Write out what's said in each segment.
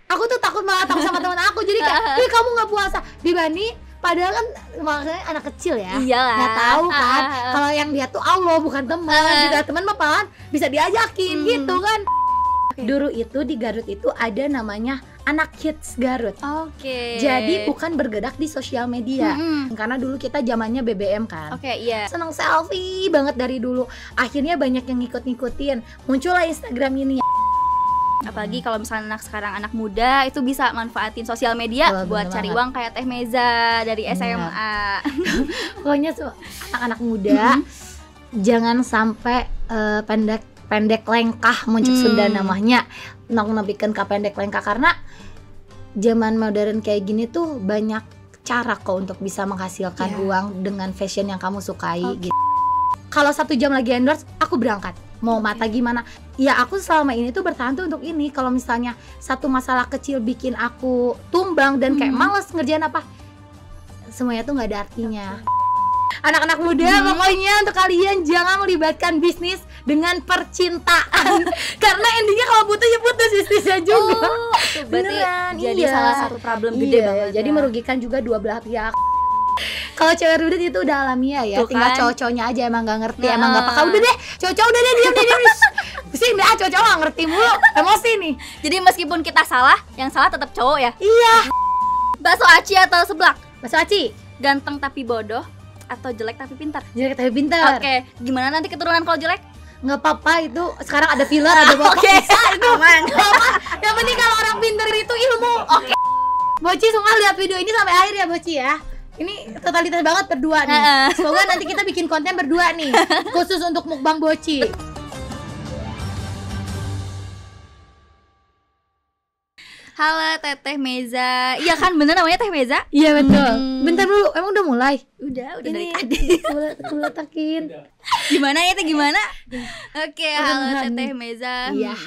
Aku tuh takut sama teman aku, jadi kayak, kamu nggak puasa dibanding, padahal kan maksudnya anak kecil ya, nggak tahu kan kalau yang dia tuh Allah bukan teman, juga teman mah paling bisa diajakin gitu kan. Dulu itu di Garut itu ada namanya Anak Hits Garut. Jadi bukan bergerak di sosial media. Karena dulu kita zamannya BBM kan. Seneng selfie banget dari dulu. Akhirnya banyak yang ngikut-ngikutin. Muncullah Instagram ini. Apalagi kalau misalnya anak sekarang, anak muda itu bisa manfaatin sosial media buat cari uang kayak Teh Meza dari SMA. Pokoknya anak-anak muda jangan sampai pendek lengkah, muncul Sunda namanya, nepikeun ka pendek lengkah, karena zaman modern kayak gini tuh banyak cara kok untuk bisa menghasilkan uang dengan fashion yang kamu sukai gitu. Kalau 1 jam lagi endorse, aku berangkat. Mau mata gimana? Ya aku selama ini tuh bertahan tuh untuk ini. Kalau misalnya satu masalah kecil bikin aku tumbang dan kayak males ngerjain apa, semuanya tuh nggak ada artinya. Anak-anak muda, pokoknya untuk kalian jangan melibatkan bisnis dengan percintaan. Karena endingnya kalau putus ya putus bisnisnya juga. Berarti jadi salah satu problem gede banget. Jadi merugikan juga dua belah pihak. Kalau cewek rudit itu udah alamiah ya, tinggal cowok-cowoknya aja emang gak ngerti, emang gak peka. Udah deh, cowok-cowok udah deh, diam. Pusing deh, cowok-cowok gak ngerti mulu, emosi nih. Jadi meskipun kita salah, yang salah tetap cowok ya? Iya. Bakso aci atau seblak? Bakso aci. Ganteng tapi bodoh atau jelek tapi pintar? Jelek tapi pintar. Oke, gimana nanti keturunan kalau jelek? Nggak apa-apa, itu sekarang ada filler, ada botox, bisa itu aman. Yang penting kalau orang pintar itu ilmu. Boci, semua lihat video ini sampai akhir ya Boci ya. Ini totalitas banget berdua nih. Semoga nanti kita bikin konten berdua nih, khusus untuk mukbang Boci. Halo Teteh Meza. Iya kan bener namanya Teh Meza? Iya betul. Bentar dulu, emang udah mulai? Udah Ini dari tadi. Aku letakin. Gimana ya Teh, gimana? Oke, halo Teteh Meza. Iya.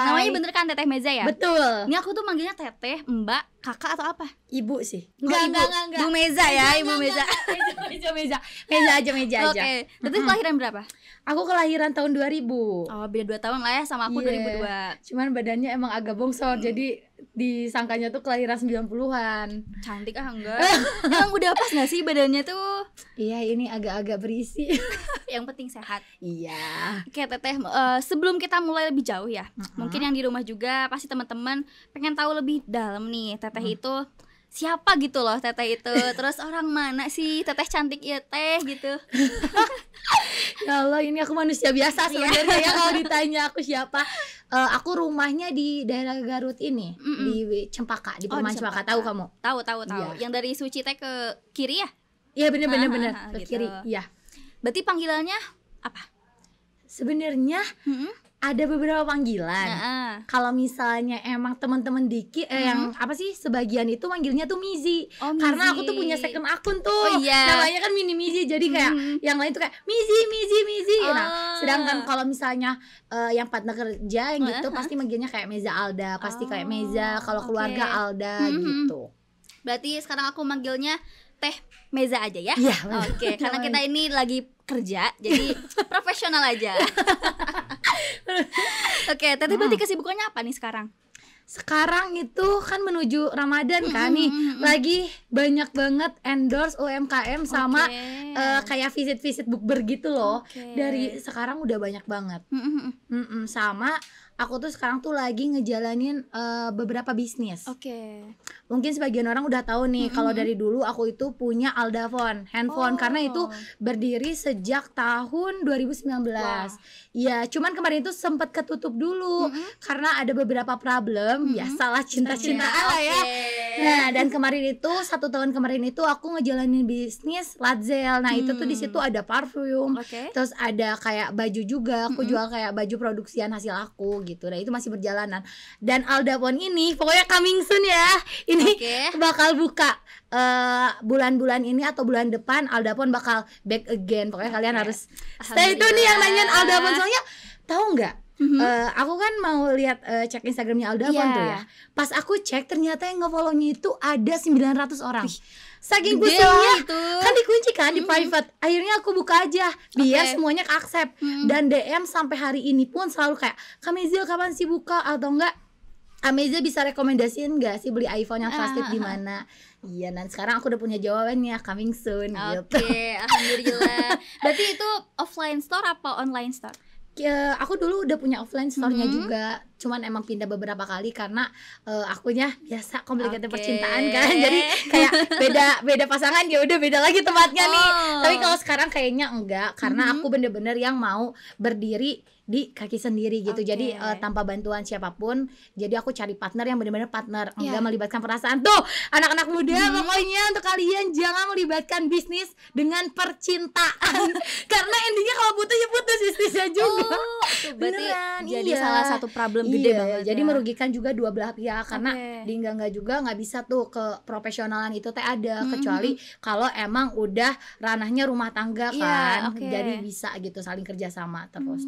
Namanya bener kan Teteh Meza ya? Betul. Ini aku tuh manggilnya Teteh, Mbak, Kakak atau apa? Ibu sih. Enggak. Bu Meza ya, Ibu Meza. Meja aja. Oke. Teteh kelahiran berapa? Aku kelahiran tahun 2000. Oh, beda 2 tahun lah ya sama aku 2002. Cuman badannya emang agak bongsor, jadi disangkanya tuh kelahiran 90-an. Cantik enggak? Emang udah pas gak sih badannya tuh? Iya, ini agak-agak berisi. Yang penting sehat. Iya. Oke Teteh, sebelum kita mulai lebih jauh ya, mungkin yang di rumah juga pasti teman-teman pengen tahu lebih dalam nih, Teteh itu siapa gitu loh, Teteh itu. Terus orang mana sih Teteh cantik ya Teh gitu. Ya Allah, ini aku manusia biasa sebenarnya ya kalau ditanya aku siapa. Aku rumahnya di daerah Garut ini, di Cempaka, di Perumahan Cempaka. Tahu kamu? Tahu. Iya. Yang dari Suci Teh ke kiri ya? Iya bener ke gitu. kiri. Iya. Berarti panggilannya apa? Sebenarnya ada beberapa panggilan. Kalau misalnya emang teman-teman Diki yang apa sih, sebagian itu manggilnya tuh Mizi. Karena aku tuh punya second akun tuh. Namanya kan Mini Mizi. Jadi kayak yang lain tuh kayak Mizi. Nah, sedangkan kalau misalnya yang partner kerja yang gitu pasti manggilnya kayak Meza Alda, pasti kayak Meza. Kalau keluarga Alda gitu. Berarti sekarang aku manggilnya Teh Meza aja ya? Iya. Oke, karena kita ini lagi kerja, jadi profesional aja. Oke, Teteh berarti kesibukannya apa nih sekarang? Sekarang itu kan menuju Ramadan kan nih, lagi banyak banget endorse UMKM sama kayak visit bukber gitu loh. Dari sekarang udah banyak banget. Sama aku tuh sekarang tuh lagi ngejalanin beberapa bisnis. Mungkin sebagian orang udah tahu nih kalau dari dulu aku itu punya Aldafone handphone, karena itu berdiri sejak tahun 2019. Ya, cuman kemarin itu sempat ketutup dulu karena ada beberapa problem, biasalah cinta-cintaan lah ya. Nah, dan kemarin itu 1 tahun kemarin itu aku ngejalanin bisnis Latzel. Nah, itu tuh di situ ada parfum, terus ada kayak baju juga, aku jual kayak baju produksian hasil aku gitu. Nah, itu masih berjalanan. Dan Aldafone ini pokoknya coming soon ya. Ini bakal buka bulan-bulan ini atau bulan depan Aldafone bakal back again. Pokoknya kalian harus stay tune nih yang nanyain Aldafone. Soalnya tahu nggak? Aku kan mau lihat cek Instagramnya Aldafone tuh ya. Pas aku cek ternyata yang nge-follow-nya itu ada 900 orang. Saking pusingnya kan dikunci kan di private. Akhirnya aku buka aja biar semuanya ke-accept. Dan DM sampai hari ini pun selalu kayak, "Kak Mezil kapan sih buka?" atau enggak, Ameza bisa rekomendasiin nggak sih beli iPhone yang trusted di mana? Iya, dan sekarang aku udah punya jawabannya, coming soon gitu. Oke, alhamdulillah. Berarti itu offline store apa online store? Aku dulu udah punya offline store-nya juga, cuman emang pindah beberapa kali karena akunya biasa complicated percintaan kan, jadi kayak beda pasangan ya udah beda lagi tempatnya nih. Tapi kalau sekarang kayaknya enggak, karena aku bener-bener yang mau berdiri di kaki sendiri gitu. Jadi tanpa bantuan siapapun. Jadi aku cari partner yang benar-benar partner, enggak melibatkan perasaan. Tuh, anak-anak muda pokoknya untuk kalian jangan melibatkan bisnis dengan percintaan. Karena intinya kalau putus ya putus bisnisnya juga. Berarti jadi salah satu problem gede banget. Jadi merugikan juga dua belah pihak karena di enggak juga nggak bisa tuh ke profesionalan itu teh ada kecuali kalau emang udah ranahnya rumah tangga kan. Jadi bisa gitu saling kerjasama terus.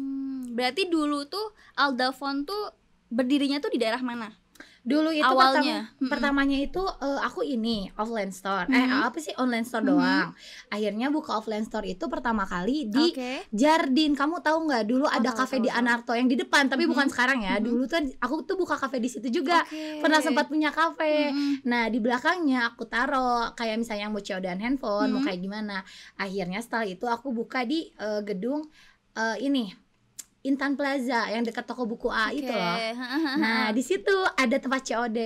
Berarti dulu tuh Aldafon tuh berdirinya tuh di daerah mana? Dulu itu awalnya pertamanya itu aku ini offline store. Apa sih online store doang. Akhirnya buka offline store itu pertama kali di Jardin. Kamu tahu nggak dulu ada kafe di Anarto yang di depan, tapi bukan sekarang ya. Dulu tuh aku tuh buka kafe di situ juga. Pernah sempat punya kafe. Nah, di belakangnya aku taruh kayak misalnya mau dan handphone, mau kayak gimana. Akhirnya setelah itu aku buka di gedung ini Intan Plaza yang dekat toko buku A itu loh. Nah, di situ ada tempat COD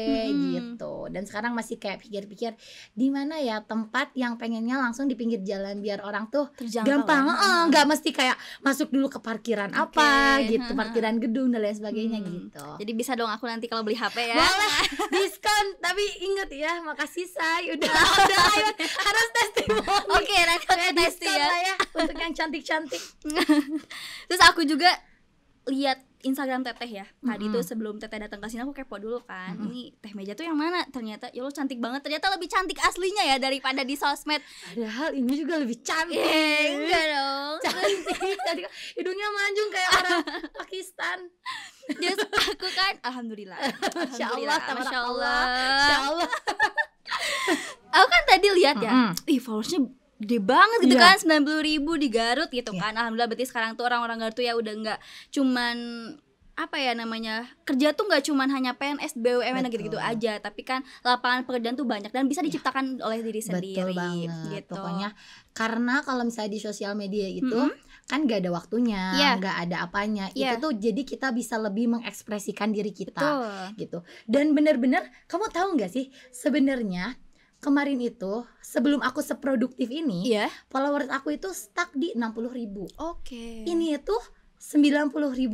gitu. Dan sekarang masih kayak pikir-pikir di mana ya tempat yang pengennya langsung di pinggir jalan biar orang tuh gampang, nggak mesti kayak masuk dulu ke parkiran apa gitu, parkiran gedung dan lain sebagainya gitu. Jadi bisa dong aku nanti kalau beli HP ya. Boleh diskon, tapi inget ya, makasih say udah harus testimoni. Oke, nanti aku testi ya untuk yang cantik-cantik. Terus aku juga lihat Instagram Teteh ya. Tadi tuh sebelum Teteh datang ke sini aku kepo dulu kan. Ini teh meja tuh yang mana? Ternyata ya Allah cantik banget. Ternyata lebih cantik aslinya ya daripada di sosmed. Padahal ini juga lebih cantik. Enggak dong. Cantik. Hidungnya manjung kayak orang Pakistan. Just aku kan alhamdulillah. Masya Allah. Masya Allah. Aku kan tadi lihat ya. Followersnya gede banget gitu kan, 90.000 di Garut gitu kan. Alhamdulillah berarti sekarang tuh orang-orang Garut tuh ya udah nggak cuman apa ya namanya, kerja tuh nggak cuman hanya PNS, BUMN gitu-gitu aja, tapi kan lapangan pekerjaan tuh banyak dan bisa diciptakan oleh diri sendiri. Betul banget gitu. Pokoknya karena kalau misalnya di sosial media itu kan gak ada waktunya, gak ada apanya. Itu tuh jadi kita bisa lebih mengekspresikan diri kita gitu. Dan bener-bener kamu tahu nggak sih sebenarnya kemarin itu sebelum aku seproduktif ini, followers aku itu stuck di 60.000. Ini itu 90.000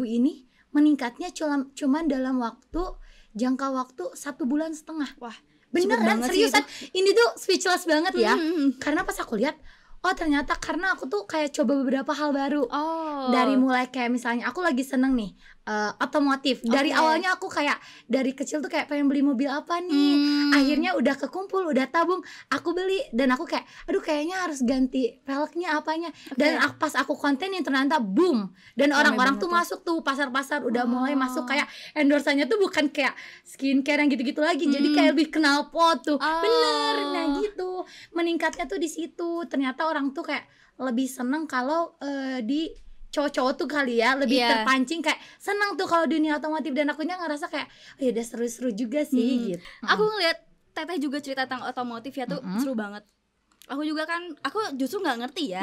ini meningkatnya cuman dalam jangka waktu 1,5 bulan. Wah, beneran seriusan. Ini tuh speechless banget ya. Karena pas aku lihat, oh ternyata karena aku tuh kayak coba beberapa hal baru. Dari mulai kayak misalnya aku lagi seneng nih otomotif. Dari awalnya aku kayak dari kecil tuh kayak pengen beli mobil apa nih. Akhirnya udah kekumpul, udah tabung, aku beli. Dan aku kayak aduh kayaknya harus ganti velgnya apanya. Dan pas aku kontenin ternyata boom. Dan orang-orang tuh masuk tuh pasar-pasar udah mulai masuk kayak endorsannya tuh bukan kayak skincare yang gitu-gitu lagi. Jadi kayak lebih kenal pot tuh. Bener. Nah gitu. Meningkatnya tuh di situ. Ternyata orang tuh kayak lebih seneng kalau di cowok-cowok tuh kali ya lebih terpancing kayak senang tuh kalau dunia otomotif. Dan akunya ngerasa kayak ya udah seru-seru juga sih gitu. Aku ngeliat Teteh juga cerita tentang otomotif ya tuh seru banget. Aku juga kan, aku justru nggak ngerti ya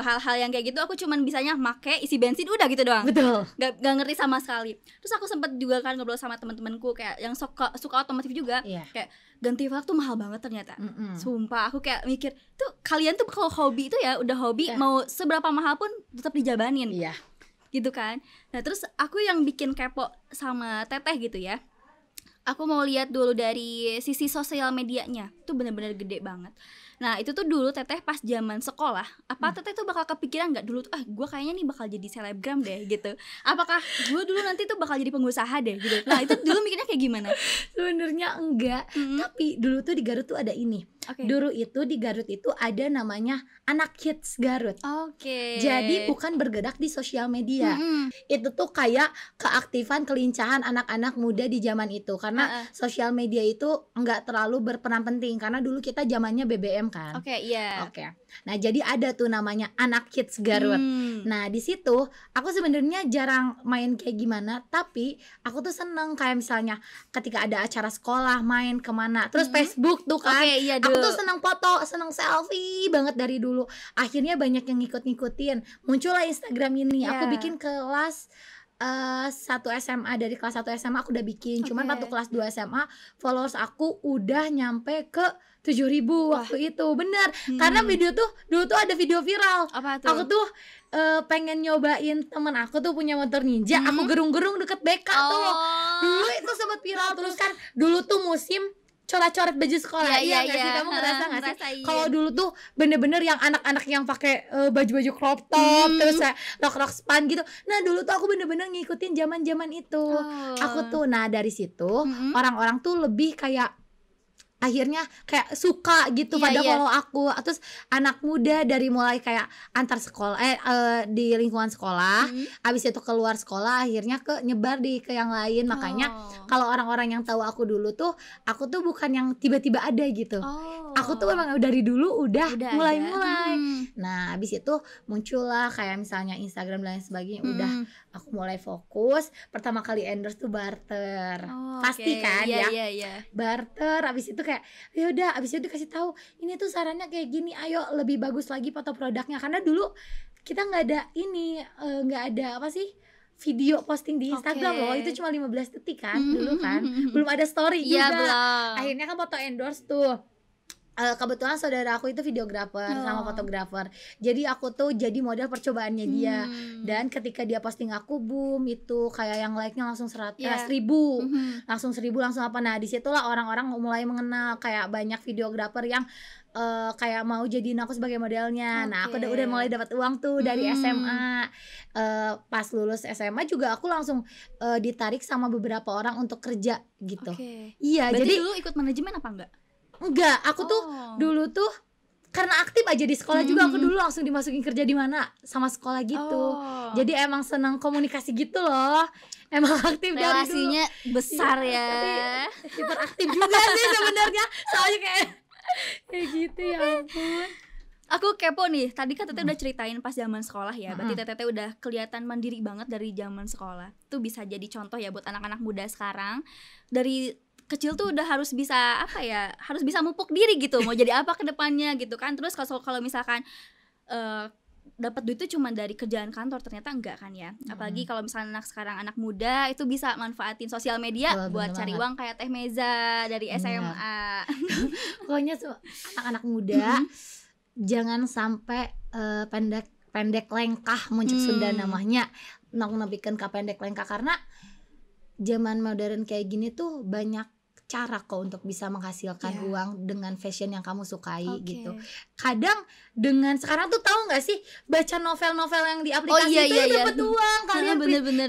hal-hal yang kayak gitu. Aku cuman bisanya make isi bensin udah gitu doang. Betul. Gak ngerti sama sekali. Terus aku sempet juga kan ngobrol sama teman-temanku kayak yang suka otomotif juga. Kayak ganti velg tuh mahal banget ternyata. Sumpah aku kayak mikir tuh kalian tuh kalau hobi itu ya udah hobi mau seberapa mahal pun tetap dijabanin. Gitu kan. Nah terus aku yang bikin kepo sama Teteh gitu ya. Aku mau lihat dulu dari sisi sosial medianya. Tuh bener-bener gede banget. Nah itu tuh dulu Teteh pas zaman sekolah, apa Teteh tuh bakal kepikiran nggak dulu tuh, gue kayaknya nih bakal jadi selebgram deh gitu. Apakah gue dulu nanti tuh bakal jadi pengusaha deh gitu. Nah itu dulu mikirnya kayak gimana? Sebenarnya enggak, tapi dulu tuh di Garut tuh ada ini. Dulu itu di Garut itu ada namanya Anak Hits Garut. Jadi bukan bergerak di sosial media. Itu tuh kayak keaktifan, kelincahan anak-anak muda di zaman itu. Karena sosial media itu enggak terlalu berperan penting. Karena dulu kita zamannya BBM kan. Nah, jadi ada tuh namanya Anak Kids Garut. Nah, di situ aku sebenarnya jarang main kayak gimana, tapi aku tuh seneng kayak misalnya ketika ada acara sekolah main kemana, terus Facebook tuh kan. Iya Aku dulu. tuh seneng foto, seneng selfie banget dari dulu. Akhirnya banyak yang ngikut-ngikutin. Muncullah Instagram ini. Aku bikin kelas 1 SMA, dari kelas 1 SMA aku udah bikin. Cuman waktu kelas 2 SMA followers aku udah nyampe ke 7.000 waktu itu. Bener. Karena video tuh dulu tuh ada video viral. Apa tuh? Aku tuh pengen nyobain, temen aku tuh punya motor ninja. Aku gerung-gerung deket BK tuh. Dulu itu sempat viral. Terus kan dulu tuh musim coret-coret baju sekolah. Iya gak sih, kamu ngerasa gak sih? Kalau dulu tuh bener-bener yang anak-anak yang pakai baju-baju crop top, terus kayak rok-rok span gitu. Nah dulu tuh aku bener-bener ngikutin zaman-zaman itu. Aku tuh, nah dari situ orang-orang tuh lebih kayak akhirnya kayak suka gitu pada follow aku. Terus anak muda dari mulai kayak antar sekolah di lingkungan sekolah, abis itu keluar sekolah akhirnya ke nyebar ke yang lain. Makanya kalau orang-orang yang tahu aku dulu tuh, aku tuh bukan yang tiba-tiba ada gitu. Aku tuh memang dari dulu udah mulai-mulai. Nah abis itu muncullah kayak misalnya Instagram dan lain sebagainya. Udah aku mulai fokus. Pertama kali endorse tuh barter. Pasti kan ya. Barter, abis itu kayak yaudah, abis itu dikasih tahu ini tuh sarannya kayak gini, ayo lebih bagus lagi foto produknya. Karena dulu kita nggak ada ini, nggak ada apa sih, video posting di Instagram loh. Itu cuma 15 detik kan dulu kan, belum ada story juga. Akhirnya kan foto endorse tuh. Kebetulan saudara aku itu videografer sama fotografer. Jadi aku tuh jadi model percobaannya dia. Dan ketika dia posting aku, boom, itu kayak yang like-nya langsung 100.000. Langsung 1.000, langsung apa. Nah disitulah orang-orang mulai mengenal, kayak banyak videografer yang kayak mau jadiin aku sebagai modelnya. Nah aku udah mulai dapat uang tuh dari SMA. Pas lulus SMA juga aku langsung ditarik sama beberapa orang untuk kerja gitu. Iya. Berarti jadi dulu ikut manajemen apa enggak? Enggak, aku tuh dulu tuh karena aktif aja di sekolah juga, aku dulu langsung dimasukin kerja di mana sama sekolah gitu. Jadi emang senang komunikasi gitu loh. Emang aktif dari dulu. Relasinya besar ya. Tapi hiperaktif juga sih sebenarnya. Soalnya kayak gitu, ya ampun. Aku kepo nih, tadi kan Teteh udah ceritain pas zaman sekolah ya. Berarti Teteh udah kelihatan mandiri banget dari zaman sekolah. Itu bisa jadi contoh ya buat anak-anak muda sekarang. Dari kecil tuh udah harus bisa apa ya, harus bisa mupuk diri gitu, mau jadi apa ke depannya gitu kan. Terus kalau misalkan dapat duit itu cuma dari kerjaan kantor, ternyata enggak kan ya. Apalagi kalau misalnya anak sekarang, anak muda itu bisa manfaatin sosial media buat cari uang kayak Teh Meza dari SMA. Pokoknya anak-anak muda jangan sampai pendek lengkah, muncul Sunda namanya, nepikeun ka pendek lengkah. Karena zaman modern kayak gini tuh banyak cara kok untuk bisa menghasilkan uang dengan fashion yang kamu sukai gitu. Kadang dengan sekarang tuh tahu nggak sih, baca novel-novel yang di aplikasi itu dapat uang. Kalian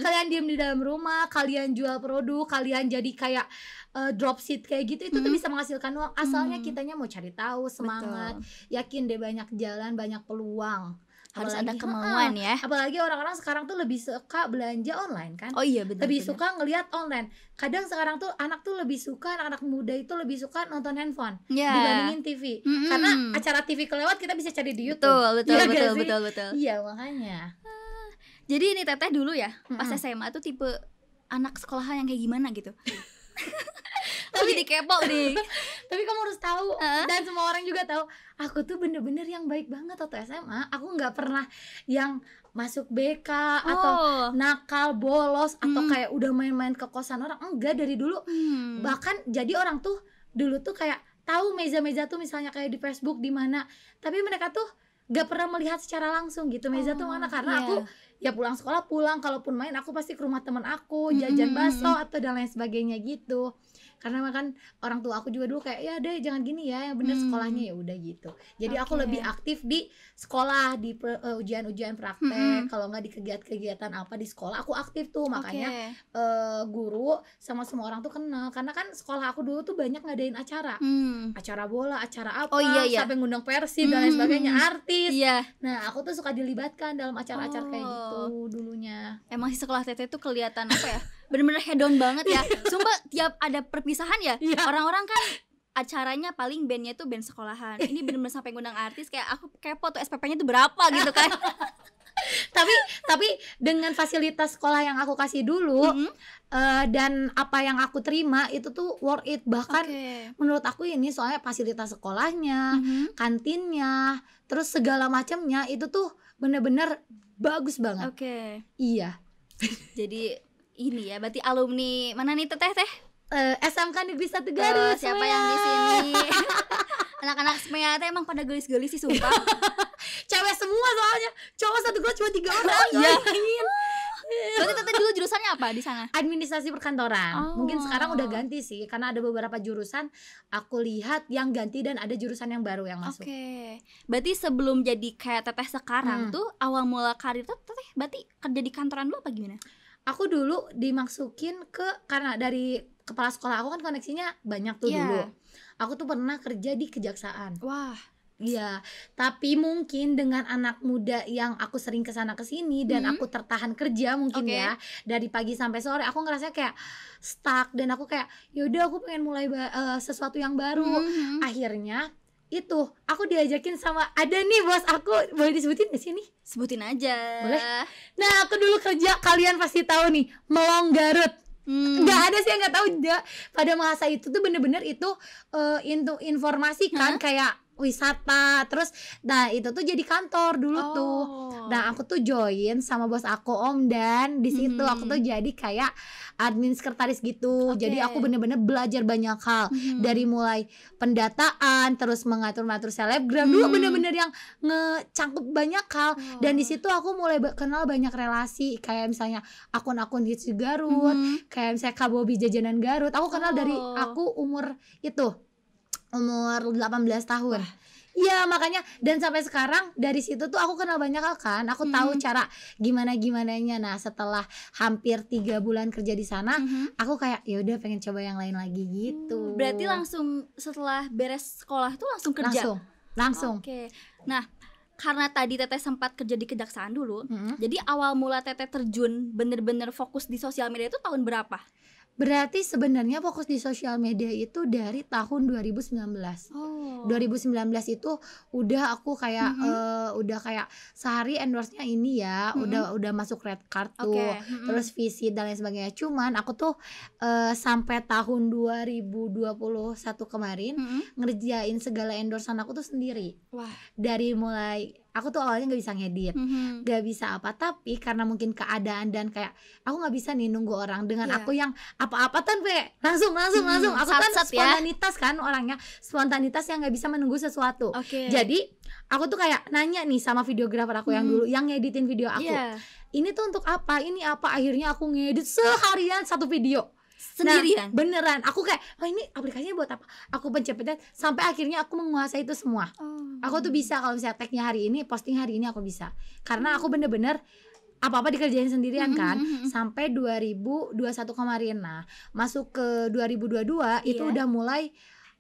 kalian diem di dalam rumah, kalian jual produk, kalian jadi kayak dropship kayak gitu, itu tuh bisa menghasilkan uang. Asalnya kitanya mau cari tahu, semangat, yakin deh, banyak jalan, banyak peluang. Harus ada kemauan ya. Apalagi orang-orang sekarang tuh lebih suka belanja online kan. Benar. Lebih suka ngelihat online. Kadang sekarang tuh anak tuh lebih suka, anak-anak muda itu lebih suka nonton handphone dibandingin TV. Karena acara TV kelewat kita bisa cari di YouTube. Betul. Iya, makanya. Jadi ini Teteh dulu ya, pas SMA tuh tipe anak sekolahan yang kayak gimana gitu. Aku jadi kepo nih. Tapi kamu harus tahu, dan semua orang juga tahu, aku tuh bener-bener yang baik banget waktu SMA. Aku nggak pernah yang masuk BK atau nakal, bolos, atau kayak udah main-main ke kosan orang. Enggak, dari dulu. Bahkan jadi orang tuh dulu tuh kayak tahu Meza-Meza tuh misalnya kayak di Facebook di mana, tapi mereka tuh gak pernah melihat secara langsung gitu Meza tuh mana. Karena aku ya pulang sekolah, kalaupun main aku pasti ke rumah teman aku, jajan bakso atau dan lain sebagainya gitu. Karena kan orang tua aku juga dulu kayak, ya deh jangan gini ya, yang bener sekolahnya, ya udah gitu. Jadi aku lebih aktif di sekolah, di ujian-ujian praktek. Kalau nggak di kegiatan-kegiatan apa di sekolah aku aktif tuh. Makanya guru sama semua orang tuh kenal, karena kan sekolah aku dulu tuh banyak ngadain acara, acara bola, acara apa, sampai ngundang Persib dan lain sebagainya, artis. Nah aku tuh suka dilibatkan dalam acara-acara kayak gitu dulunya. Emang si sekolah Teteh tuh kelihatan apa ya, bener-bener hedon banget ya. Sumpah tiap ada perpisahan ya, orang-orang kan acaranya paling bandnya tuh band sekolahan. Ini bener-bener sampai ngundang artis, kayak aku kepo tuh SPP-nya tuh berapa gitu kan. tapi dengan fasilitas sekolah yang aku kasih dulu dan apa yang aku terima itu tuh worth it. Bahkan menurut aku ini soalnya fasilitas sekolahnya, kantinnya, terus segala macamnya itu tuh bener-bener bagus banget. Iya. Jadi ini ya, berarti alumni mana nih Teteh? SMK Negeri 1 Garut. Siapa yang di sini? Anak-anak SMEA emang pada gelis-gelis sih sumpah. Cewek semua soalnya, cowok satu kelas cuma 3 orang. Iya. Berarti Teteh dulu jurusannya apa di sana? Administrasi perkantoran. Mungkin sekarang udah ganti sih, karena ada beberapa jurusan aku lihat yang ganti dan ada jurusan yang baru yang masuk. Berarti sebelum jadi kayak Teteh sekarang tuh awal mula karir Teteh berarti kerja di kantoran dulu apa gimana? Aku dulu dimasukin karena dari kepala sekolah aku kan koneksinya banyak tuh dulu. Aku tuh pernah kerja di kejaksaan. Wah. Iya, tapi mungkin dengan anak muda yang aku sering kesana kesini dan aku tertahan kerja mungkin ya dari pagi sampai sore, aku ngerasa kayak stuck dan aku kayak yaudah aku pengen mulai sesuatu yang baru. Akhirnya itu aku diajakin sama ada nih bos aku, boleh disebutin di sini? Sebutin aja. Boleh. Nah aku dulu kerja, kalian pasti tahu nih, Melong Garut. Nggak ada sih yang nggak tahu. Pada masa itu tuh bener-bener itu informasi kan, kayak wisata, terus nah itu tuh jadi kantor dulu tuh. Nah aku tuh join sama bos aku Om Dan di situ aku tuh jadi kayak admin sekretaris gitu. Jadi aku bener-bener belajar banyak hal dari mulai pendataan, terus mengatur-ngatur selebgram. Dulu bener-bener yang ngecangkup banyak hal dan di situ aku mulai kenal banyak relasi, kayak misalnya akun-akun hits di Garut, kayak misalnya Kak Bobby jajanan Garut. Aku kenal dari aku umur 18 tahun. Iya makanya, dan sampai sekarang dari situ tuh aku kenal banyak hal kan. Aku tahu cara gimananya. Nah setelah hampir 3 bulan kerja di sana, aku kayak ya udah pengen coba yang lain lagi gitu. Berarti langsung setelah beres sekolah tuh langsung kerja? Langsung. Nah karena tadi Teteh sempat kerja di kejaksaan dulu, jadi awal mula Teteh terjun bener-bener fokus di sosial media itu tahun berapa? Berarti sebenarnya fokus di sosial media itu dari tahun 2019. 2019 itu udah aku kayak udah kayak sehari endorse-nya ini ya, udah masuk red card tuh. Terus visit dan lain sebagainya. Cuman aku tuh sampai tahun 2021 kemarin ngerjain segala endorsean aku tuh sendiri. Dari mulai aku tuh awalnya nggak bisa ngedit, nggak bisa apa, tapi karena mungkin keadaan dan kayak aku nggak bisa nih nunggu orang dengan aku yang apa-apa langsung aku kan spontanitas kan orangnya, spontanitas yang nggak bisa menunggu sesuatu. Jadi aku tuh kayak nanya nih sama videografer aku yang dulu yang ngeditin video aku, ini tuh untuk apa, ini apa, akhirnya aku ngedit seharian 1 video sendirian. Nah, beneran aku kayak ini aplikasinya buat apa, aku pencet sampai akhirnya aku menguasai itu semua. Aku tuh bisa kalau misalnya tag-nya hari ini, posting hari ini aku bisa, karena aku bener-bener apa-apa dikerjain sendirian kan. Sampai 2021 kemarin. Nah masuk ke 2022 itu udah mulai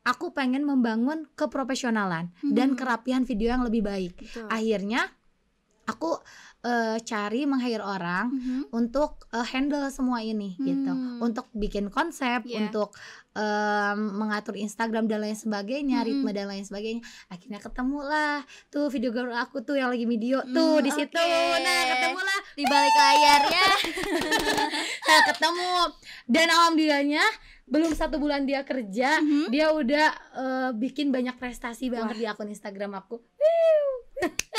aku pengen membangun keprofesionalan dan kerapihan video yang lebih baik. Akhirnya aku cari meng-hire orang untuk handle semua ini gitu, untuk bikin konsep, untuk mengatur Instagram dan lain sebagainya, ritme dan lain sebagainya. Akhirnya ketemulah tuh videografer aku tuh yang lagi video tuh di situ. Nah ketemulah di balik layar ya. Nah ketemu, dan alhamdulillahnya belum 1 bulan dia kerja, dia udah bikin banyak prestasi banget di akun Instagram aku.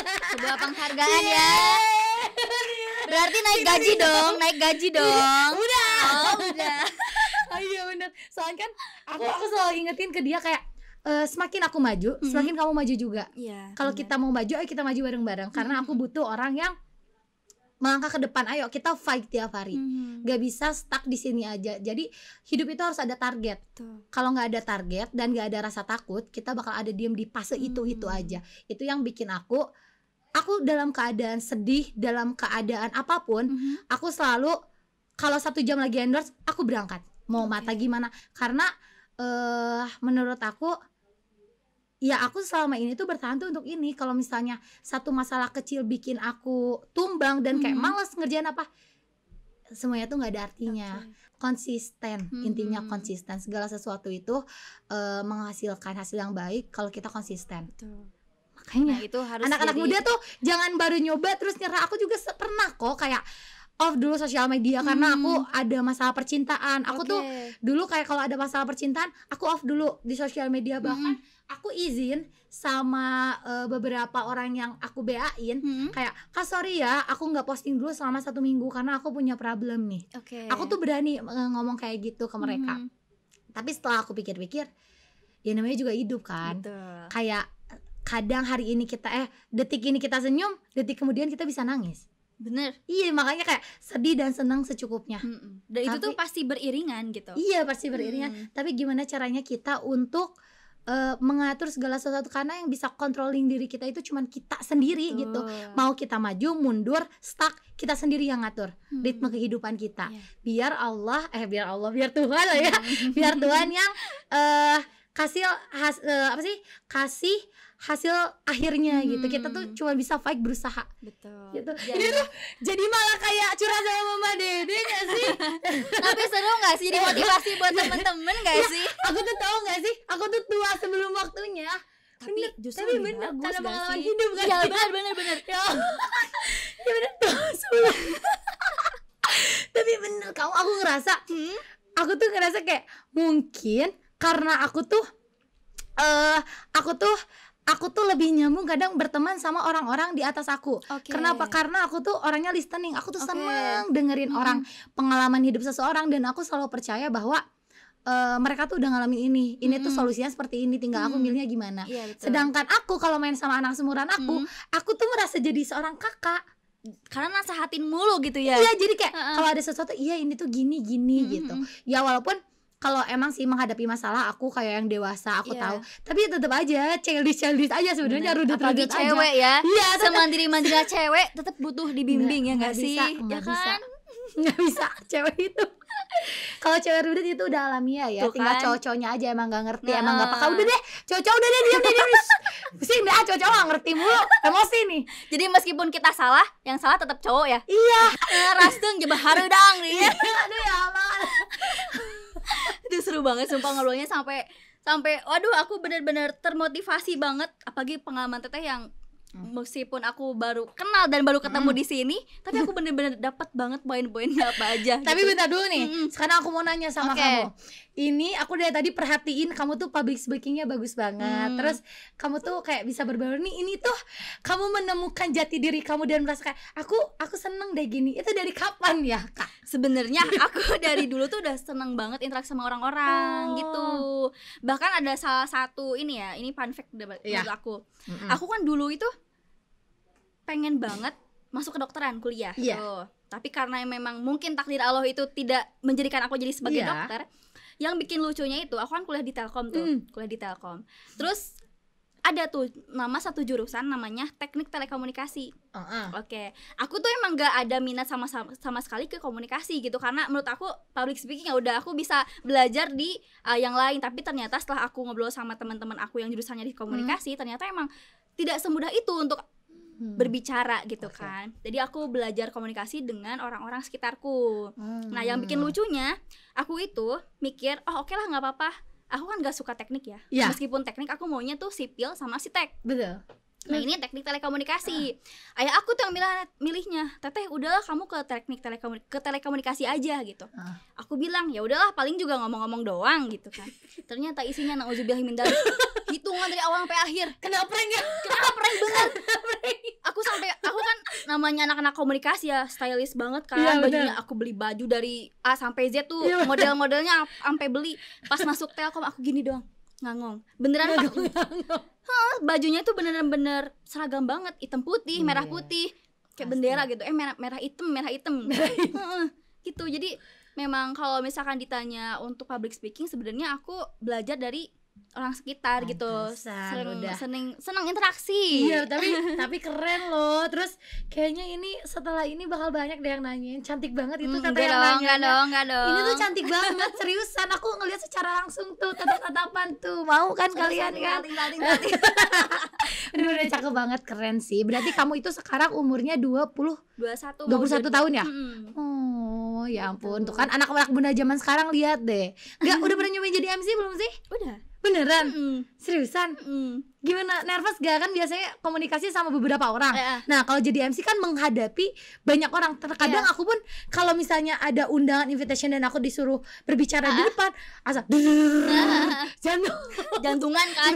Sebuah penghargaan ya. Berarti naik gaji dong. Udah. Udah. Oh iya bener. Soalnya kan aku selalu ingetin ke dia kayak semakin aku maju, semakin kamu maju juga. Kalau kita mau maju, ayo kita maju bareng-bareng. Karena aku butuh orang yang melangkah ke depan. Ayo kita fight tiap hari. Gak bisa stuck di sini aja. Jadi hidup itu harus ada target. Kalau nggak ada target dan nggak ada rasa takut, kita bakal ada diem di fase itu aja. Itu yang bikin aku dalam keadaan sedih, dalam keadaan apapun, aku selalu kalau 1 jam lagi endorse, aku berangkat. Mau mata gimana? Karena menurut aku ya aku selama ini tuh bertahan tuh untuk ini. Kalau misalnya satu masalah kecil bikin aku tumbang dan kayak malas ngerjain apa, semuanya tuh nggak ada artinya. Konsisten, intinya konsisten. Segala sesuatu itu menghasilkan hasil yang baik kalau kita konsisten. Makanya itu harus anak-anak muda tuh jangan baru nyoba terus nyerah. Aku juga pernah kok kayak off dulu sosial media karena aku ada masalah percintaan. Aku tuh dulu kayak kalau ada masalah percintaan aku off dulu di sosial media, bahkan aku izin sama beberapa orang yang aku BA-in kayak, Kak sorry ya aku nggak posting dulu selama 1 minggu karena aku punya problem nih. Aku tuh berani ngomong kayak gitu ke mereka. Tapi setelah aku pikir-pikir, ya namanya juga hidup kan. Kayak kadang hari ini kita detik ini kita senyum, detik kemudian kita bisa nangis. Bener. Iya, makanya kayak sedih dan senang secukupnya. Dan itu tuh pasti beriringan gitu. Iya, pasti beriringan. Tapi gimana caranya kita untuk mengatur segala sesuatu, karena yang bisa controlling diri kita itu cuman kita sendiri gitu. Mau kita maju, mundur, stuck, kita sendiri yang ngatur ritme kehidupan kita. Biar Tuhan lah ya. Biar Tuhan yang kasih hasil akhirnya gitu. Kita tuh cuma bisa fight, berusaha. Betul. Gitu. Ini tuh jadi malah kayak curhat sama Mama Dede gak sih? Tapi seru gak sih? Jadi motivasi buat temen-temen gak sih? Aku tuh tahu gak sih? Aku tuh tua sebelum waktunya. Tapi justru bener karena pengalaman sih? hidup kan. Iya bener. Ya bener tuh sebelum. Tapi bener aku ngerasa kayak mungkin karena aku tuh lebih nyambung kadang berteman sama orang-orang di atas aku. Kenapa? Karena aku tuh orangnya listening. Aku tuh seneng dengerin orang, pengalaman hidup seseorang, dan aku selalu percaya bahwa mereka tuh udah ngalamin ini tuh solusinya seperti ini, tinggal aku milihnya gimana. Sedangkan aku kalau main sama anak seumuran aku tuh merasa jadi seorang kakak. Karena nasehatin mulu gitu ya. Iya, jadi kayak kalau ada sesuatu, iya ini tuh gini gitu. Ya walaupun kalau emang sih menghadapi masalah aku kayak yang dewasa, aku tahu. Tapi tetap aja childish aja sebenarnya, rudut-rudut aja. Cewek ya. Iya, semandiri-mandiri cewek tetap butuh dibimbing ya enggak sih? Ya kan? Nggak bisa cewek itu. Kalau cewek rudut itu udah alamiah ya. Tuh tinggal cowok-cowoknya aja emang gak ngerti, emang gak peka. Udah deh, cowok-cowok udah deh, diam. Pusing deh, cowok-cowok gak ngerti mulu, emosi nih. Jadi meskipun kita salah, yang salah tetap cowok ya. Iya. Rasteng jebah hareudang nih. Aduh ya Allah. Itu seru banget sumpah ngobrolnya sampai waduh aku benar-benar termotivasi banget, apalagi pengalaman Teteh yang meskipun aku baru kenal dan baru ketemu di sini, tapi aku bener-bener dapat banget poin-poinnya apa aja. Tapi bentar dulu nih, sekarang aku mau nanya sama kamu. Ini aku dari tadi perhatiin kamu tuh public speakingnya bagus banget. Terus kamu tuh kayak bisa berbaur nih. Ini tuh kamu menemukan jati diri kamu dan merasa kayak aku seneng deh gini. Itu dari kapan ya, Kak? Sebenarnya aku dari dulu tuh udah seneng banget interaksi sama orang-orang gitu. Bahkan ada salah satu ini fun fact buat aku. Aku kan dulu itu pengen banget masuk ke dokteran kuliah tuh. Tapi karena memang mungkin takdir Allah itu tidak menjadikan aku jadi sebagai dokter. Yang bikin lucunya itu aku kan kuliah di Telkom tuh, Terus ada tuh satu jurusan namanya Teknik Telekomunikasi. Aku tuh emang gak ada minat sama sekali ke komunikasi gitu, karena menurut aku public speaking ya udah aku bisa belajar di yang lain. Tapi ternyata setelah aku ngobrol sama teman-teman aku yang jurusannya di komunikasi, ternyata emang tidak semudah itu untuk berbicara gitu kan. Jadi aku belajar komunikasi dengan orang-orang sekitarku. Nah yang bikin lucunya, aku itu mikir oke lah nggak apa-apa, aku kan nggak suka teknik ya. Meskipun teknik aku maunya tuh sipil sama arsitek. Betul. Nah ini teknik telekomunikasi. Ayah aku tuh yang milihnya, Teteh udahlah kamu ke teknik telekomunikasi aja gitu. Aku bilang ya udahlah, paling juga ngomong-ngomong doang gitu kan. Ternyata isinya nauzubillah min dzalik. Hitungan dari awal sampai akhir. Kena prank bener. Aku kan namanya anak-anak komunikasi ya, stylish banget kan. Bajunya aku beli baju dari A sampai Z tuh, model-modelnya sampai beli. Pas masuk Telkom aku gini doang, ngangong. Beneran pakai bajunya tuh bener-bener seragam banget, hitam putih, merah putih, kayak bendera gitu. Merah hitam. Gitu. Jadi memang kalau misalkan ditanya untuk public speaking, sebenarnya aku belajar dari orang sekitar gitu. Seneng interaksi. Iya, tapi keren loh. Terus kayaknya ini setelah ini bakal banyak deh yang nanyain. Cantik banget itu Teteh yang nanya. Enggak dong. Ini tuh cantik banget, seriusan. Aku ngeliat secara langsung tuh tatap-tatapan tuh. Mau kan kalian kan? Udah cakep banget, keren sih. Berarti kamu itu sekarang umurnya 21 tahun ya? Oh ya ampun, tuh kan anak-anak muda zaman sekarang lihat deh. Udah pernah nyobain jadi MC belum sih? Udah. Beneran? Seriusan? Gimana, nervous gak? Kan biasanya komunikasi sama beberapa orang. Nah kalau jadi MC kan menghadapi banyak orang. Terkadang aku pun kalau misalnya ada undangan invitation dan aku disuruh berbicara di depan, asal jantungan kan.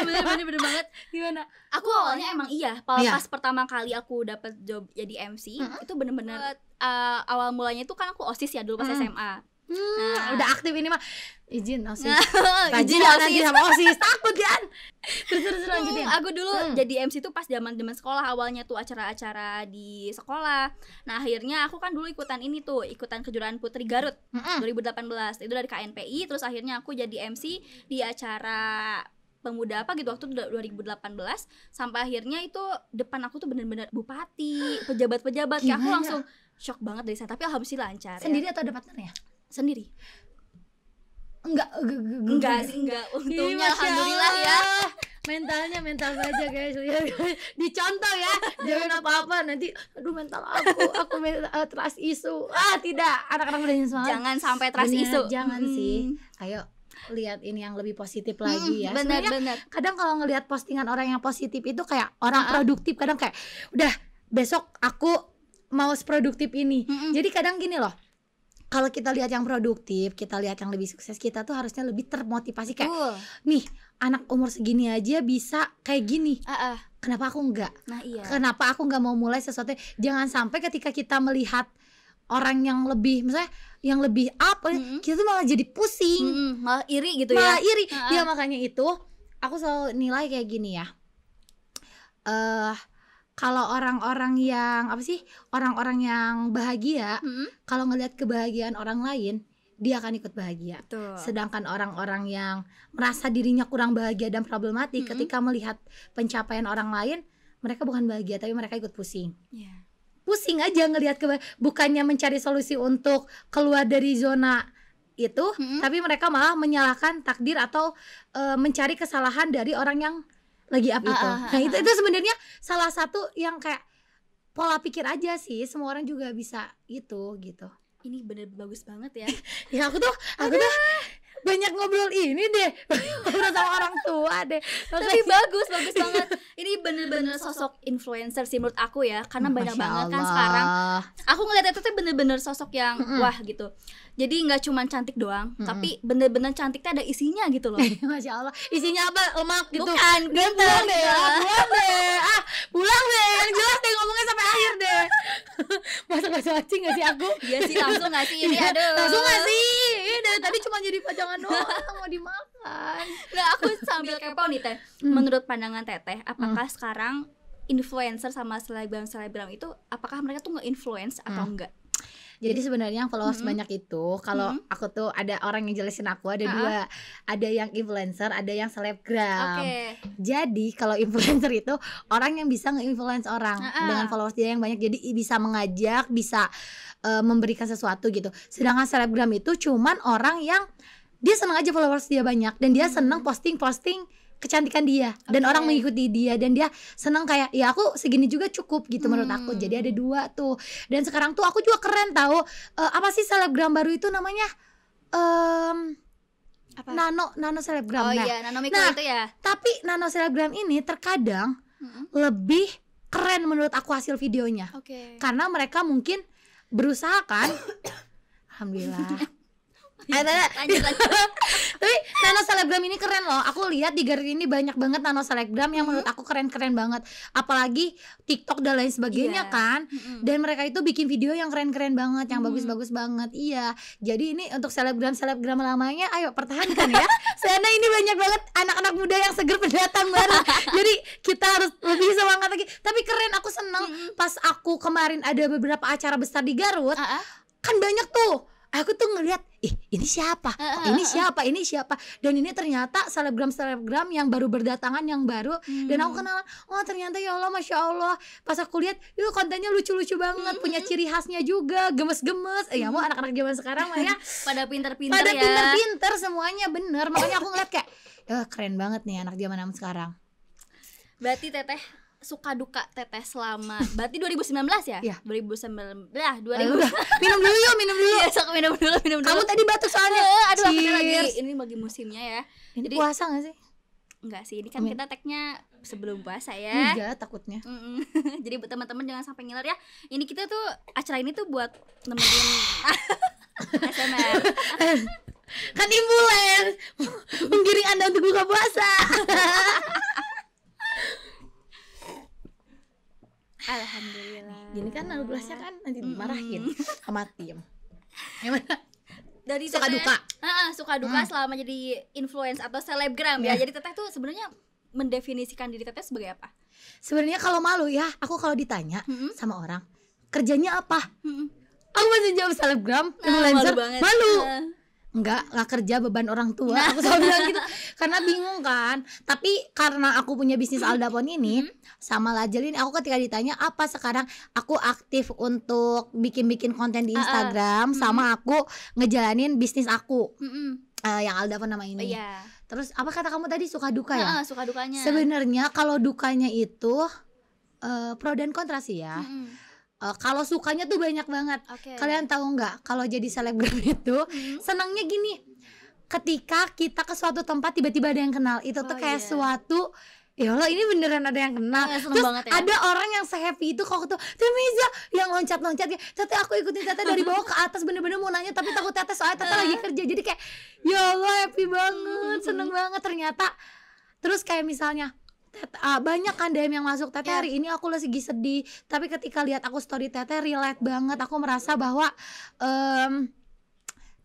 Bener banget. Gimana? Aku awalnya emang pas pertama kali aku dapat job jadi MC, itu bener-bener awal mulanya itu kan aku OSIS ya dulu pas SMA. Udah aktif ini mah izin OSIS. Izin nanti sama OSIS takut kan. Terus lanjutin. Aku dulu jadi MC tuh pas zaman sekolah, awalnya tuh acara-acara di sekolah. Nah, akhirnya aku kan dulu ikutan kejuaraan Putri Garut 2018. Itu dari KNPI, terus akhirnya aku jadi MC di acara pemuda apa gitu waktu 2018, sampai akhirnya itu depan aku tuh bener-bener bupati, pejabat-pejabat. Kayak aku langsung shock banget dari sana, tapi alhamdulillah lancar. Sendiri atau ada partnernya? Sendiri. Enggak sih, enggak. Untungnya alhamdulillah ya. Mental aja guys. Dicontoh ya. Jangan apa-apa nanti aduh mental aku trust isu. Tidak, anak-anak udah semangat. Jangan sampai trust isu. Jangan sih. Ayo lihat ini yang lebih positif lagi ya. Benar. Kadang kalau ngelihat postingan orang yang positif itu kayak orang produktif, kadang kayak udah besok aku mau seproduktif ini. Jadi kadang gini loh. Kalau kita lihat yang produktif, kita lihat yang lebih sukses, kita tuh harusnya lebih termotivasi kayak nih anak umur segini aja bisa kayak gini. Kenapa aku enggak? Nah, iya. Kenapa aku enggak mau mulai sesuatu? Jangan sampai ketika kita melihat orang yang lebih, misalnya yang lebih up, kita tuh malah jadi pusing, malah iri gitu ya. Malah iri. Ya makanya itu aku selalu nilai kayak gini ya. Kalau orang-orang yang orang-orang yang bahagia, kalau ngelihat kebahagiaan orang lain, dia akan ikut bahagia. Betul. Sedangkan orang-orang yang merasa dirinya kurang bahagia dan problematik, ketika melihat pencapaian orang lain, mereka bukan bahagia tapi mereka ikut pusing. Pusing aja ngelihat bukannya mencari solusi untuk keluar dari zona itu, tapi mereka malah menyalahkan takdir atau mencari kesalahan dari orang yang lagi up itu. Nah itu sebenarnya salah satu yang kayak pola pikir aja sih, semua orang juga bisa gitu. Ini bener bagus banget ya. Ya aku tuh banyak ngobrol ini deh, ngobrol sama orang tua deh. Tapi bagus banget. Ini bener-bener sosok influencer sih menurut aku ya, karena banyak banget kan sekarang. Aku ngeliat itu tuh bener-bener sosok yang wah gitu. Jadi nggak cuma cantik doang, tapi bener-bener cantiknya ada isinya gitu loh. Masya Allah. Isinya apa? Lemak gitu. Bukan, pulang deh. Pulang deh. Yang jelas deh ngomongnya sampai akhir deh. Masa gak cacing gak sih aku? Iya sih, langsung gak sih ini, aduh. Langsung gak sih? Ini dari tadi cuma jadi pajangan doang, mau dimakan. Nah, aku sambil kepo nih Teh. Menurut pandangan Teteh, apakah sekarang influencer sama selebgram itu apakah mereka tuh nge-influence atau enggak? Jadi sebenarnya yang followers banyak itu, kalau aku tuh ada orang yang jelasin aku ada dua, ada yang influencer, ada yang selebgram. Jadi kalau influencer itu orang yang bisa nge-influence orang dengan followers dia yang banyak, jadi bisa mengajak, bisa memberikan sesuatu gitu. Sedangkan selebgram itu cuman orang yang dia senang aja followers dia banyak dan dia senang posting kecantikan dia dan orang mengikuti dia dan dia senang kayak ya aku segini juga cukup gitu menurut aku. Jadi ada dua tuh. Dan sekarang tuh aku juga keren tahu apa sih selebgram baru itu namanya nano selebgram. Nano mikro itu ya. Tapi nano selebgram ini terkadang lebih keren menurut aku hasil videonya. Karena mereka mungkin berusaha kan. Alhamdulillah. Lanjut. Tapi nano selebgram ini keren loh. Aku lihat di Garut ini banyak banget nano selebgram yang menurut aku keren-keren banget. Apalagi TikTok dan lain sebagainya kan. Dan mereka itu bikin video yang keren-keren banget, yang bagus-bagus banget. Iya. Jadi ini untuk selebgram lamanya, ayo pertahankan ya. Karena ini banyak banget anak-anak muda yang seger pendatang baru. Jadi kita harus lebih semangat lagi. Tapi keren, aku seneng. Pas aku kemarin ada beberapa acara besar di Garut, kan banyak tuh. Aku tuh ngeliat, ini siapa? Ini siapa? Dan ini ternyata selebgram yang baru berdatangan, yang baru. Dan aku kenalan, oh ternyata ya Allah, Masya Allah. Pas aku lihat, yuk kontennya lucu-lucu banget, punya ciri khasnya juga, gemes-gemes. Ya mau anak-anak zaman sekarang mah ya pada pinter-pinter pada ya. pinter-pinter semuanya, bener. Makanya aku ngeliat kayak, keren banget nih anak zaman sekarang. Berarti Teteh suka duka teteh selama berarti 2019 ya? Iya. 2019. Udah, minum dulu yuk, minum dulu. Iya, sok minum dulu. Kamu tadi batuk soalnya. Aduh, aku lagi Cheers. ini bagi musimnya ya. Ini Jadi puasa gak sih? enggak sih, ini kan kita tagnya sebelum puasa ya. Enggak, takutnya. Jadi buat teman-teman jangan sampai ngiler ya. Ini kita tuh acara ini tuh buat nemenin ASMR. Kan imbulan menggiring Anda untuk buka puasa. Alhamdulillah. Gini kan lalu gelasnya kan nanti dimarahin sama tim. Gimana? Dari Suka teteh, duka. suka duka selama jadi influence atau selebgram ya. Jadi teteh tuh sebenarnya mendefinisikan diri teteh sebagai apa? Sebenarnya kalau malu ya, aku kalau ditanya sama orang kerjanya apa, aku masih jawab selebgram, influencer, Malu banget. malu. Enggak kerja beban orang tua. Aku selalu bilang gitu karena bingung kan. Tapi karena aku punya bisnis Aldapon ini sama Lajel ini, aku ketika ditanya apa sekarang, aku aktif untuk bikin konten di Instagram sama aku ngejalanin bisnis aku yang Aldapon nama ini. Iya. Terus apa kata kamu tadi, suka duka ya? Suka dukanya. Sebenarnya kalau dukanya itu pro dan kontra sih ya. Kalau sukanya tuh banyak banget. Kalian tahu nggak? Kalau jadi selebgram itu senangnya gini, ketika kita ke suatu tempat tiba-tiba ada yang kenal, itu tuh kayak suatu, ya Allah ini beneran ada yang kenal. Terus banget ya. ada orang yang se-happy itu kalau tuh Temiza yang loncat-loncat ya, Teteh aku ikutin Teteh dari bawah ke atas, bener-bener mau nanya tapi takut Teteh soalnya Teteh lagi kerja. Jadi kayak ya Allah happy banget, seneng banget ternyata. Terus kayak misalnya banyak kan DM yang masuk, Teteh hari ini aku lagi sedih, tapi ketika lihat aku story Teteh relate banget, aku merasa bahwa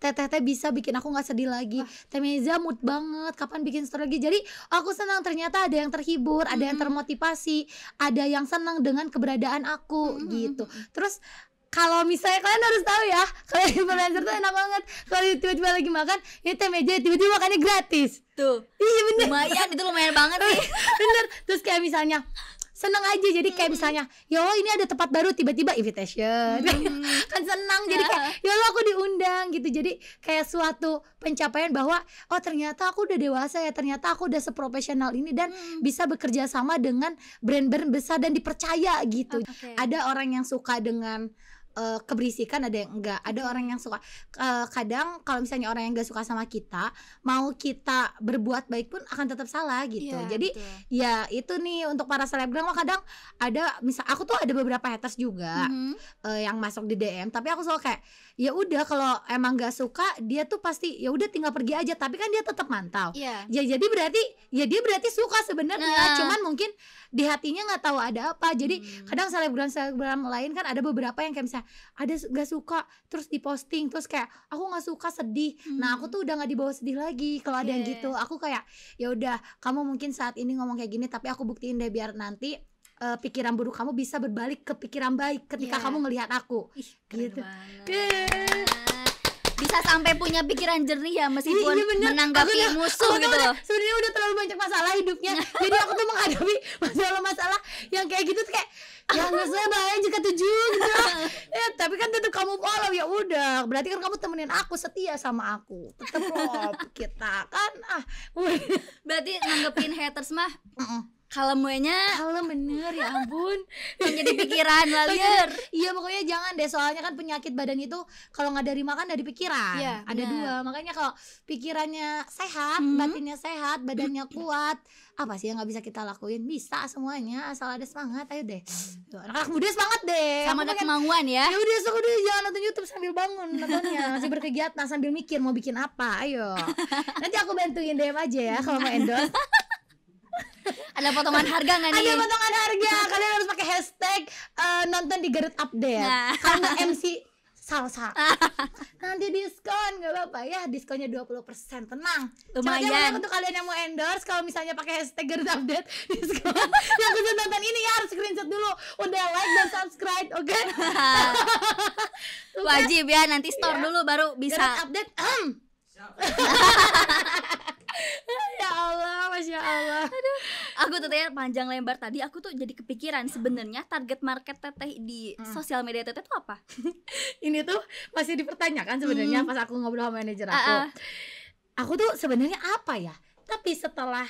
Teteh bisa bikin aku nggak sedih lagi. Temeza mood banget, kapan bikin story lagi. Jadi aku senang, ternyata ada yang terhibur, ada yang termotivasi, ada yang senang dengan keberadaan aku gitu. Terus kalau misalnya kalian harus tahu ya, kalau influencer tuh enak banget. Kalau tiba-tiba lagi makan, ini Temeja tiba-tiba makannya gratis. Tuh. Iya bener. Lumayan banget nih. Bener. Terus kayak misalnya seneng aja, jadi kayak misalnya ya Allah ini ada tempat baru, tiba-tiba invitation kan senang, jadi kayak ya Allah aku diundang gitu. Jadi kayak suatu pencapaian bahwa oh ternyata aku udah dewasa ya, ternyata aku udah seprofesional ini dan bisa bekerja sama dengan brand-brand besar dan dipercaya gitu. Ada orang yang suka dengan keberisikan, ada yang enggak, ada orang yang suka kadang kalau misalnya orang yang enggak suka sama kita, mau kita berbuat baik pun akan tetap salah gitu. Jadi betul. Ya itu nih untuk para selebgram, kadang ada misal aku tuh ada beberapa haters juga yang masuk di DM, tapi aku selalu kayak ya udah kalau emang enggak suka dia tuh pasti ya udah tinggal pergi aja, tapi kan dia tetap mantau. Ya jadi berarti ya dia berarti suka sebenarnya, cuman mungkin di hatinya nggak tahu ada apa. Jadi kadang selebgram lain kan ada beberapa yang kayak misalnya ada gak suka terus diposting, terus kayak aku nggak suka sedih. Nah aku tuh udah nggak dibawa sedih lagi kalau ada yang gitu. Aku kayak ya udah kamu mungkin saat ini ngomong kayak gini, tapi aku buktiin deh biar nanti pikiran buruk kamu bisa berbalik ke pikiran baik ketika kamu ngelihat aku. Gitu. Bisa sampai punya pikiran jernih ya meskipun menanggapi musuh gitu loh. Sebenarnya udah terlalu banyak masalah hidupnya. Jadi aku tuh menghadapi masalah-masalah yang kayak gitu tuh kayak ya nggak saya bahaya jika tujuh gitu. Tapi kan tetap kamu follow, ya udah berarti kan kamu temenin aku, setia sama aku, tetep loh kita kan berarti nanggepin haters mah kalem bener, ya ampun. Menjadi pikiran lalir. Iya pokoknya jangan deh, soalnya kan penyakit badan itu kalau nggak dari makan dari pikiran. Ada dua, makanya kalau pikirannya sehat, batinnya sehat, badannya kuat, apa sih yang nggak bisa kita lakuin? Bisa semuanya asal ada semangat. Ayo deh, anak muda semangat deh. Sama ada kemauan ya. Ya udah, jangan nonton YouTube sambil bangun nontonnya, masih berkegiatan sambil mikir mau bikin apa. Ayo, nanti aku bantuin DM aja ya kalau mau endorse. Ada potongan harga nggak nih? Ada potongan harga. Kalian harus pakai hashtag nonton di Garut Update. Kalau nggak MC salsa. Nanti diskon, nggak apa-apa ya, diskonnya 20%, tenang. Lumayan. Untuk kalian yang mau endorse, kalau misalnya pakai hashtag Garut Update, diskon. Yang khusus nonton ini ya harus screenshot dulu, udah like dan subscribe, oke? Wajib ya, nanti store dulu baru bisa. Garut Update. Ya Allah, Masya Allah. Aduh, aku tuh panjang lebar tadi aku tuh jadi kepikiran sebenarnya target market Teteh di sosial media Teteh tuh apa? Ini tuh masih dipertanyakan sebenarnya pas aku ngobrol sama manajer aku. Aku tuh sebenarnya apa ya? Tapi setelah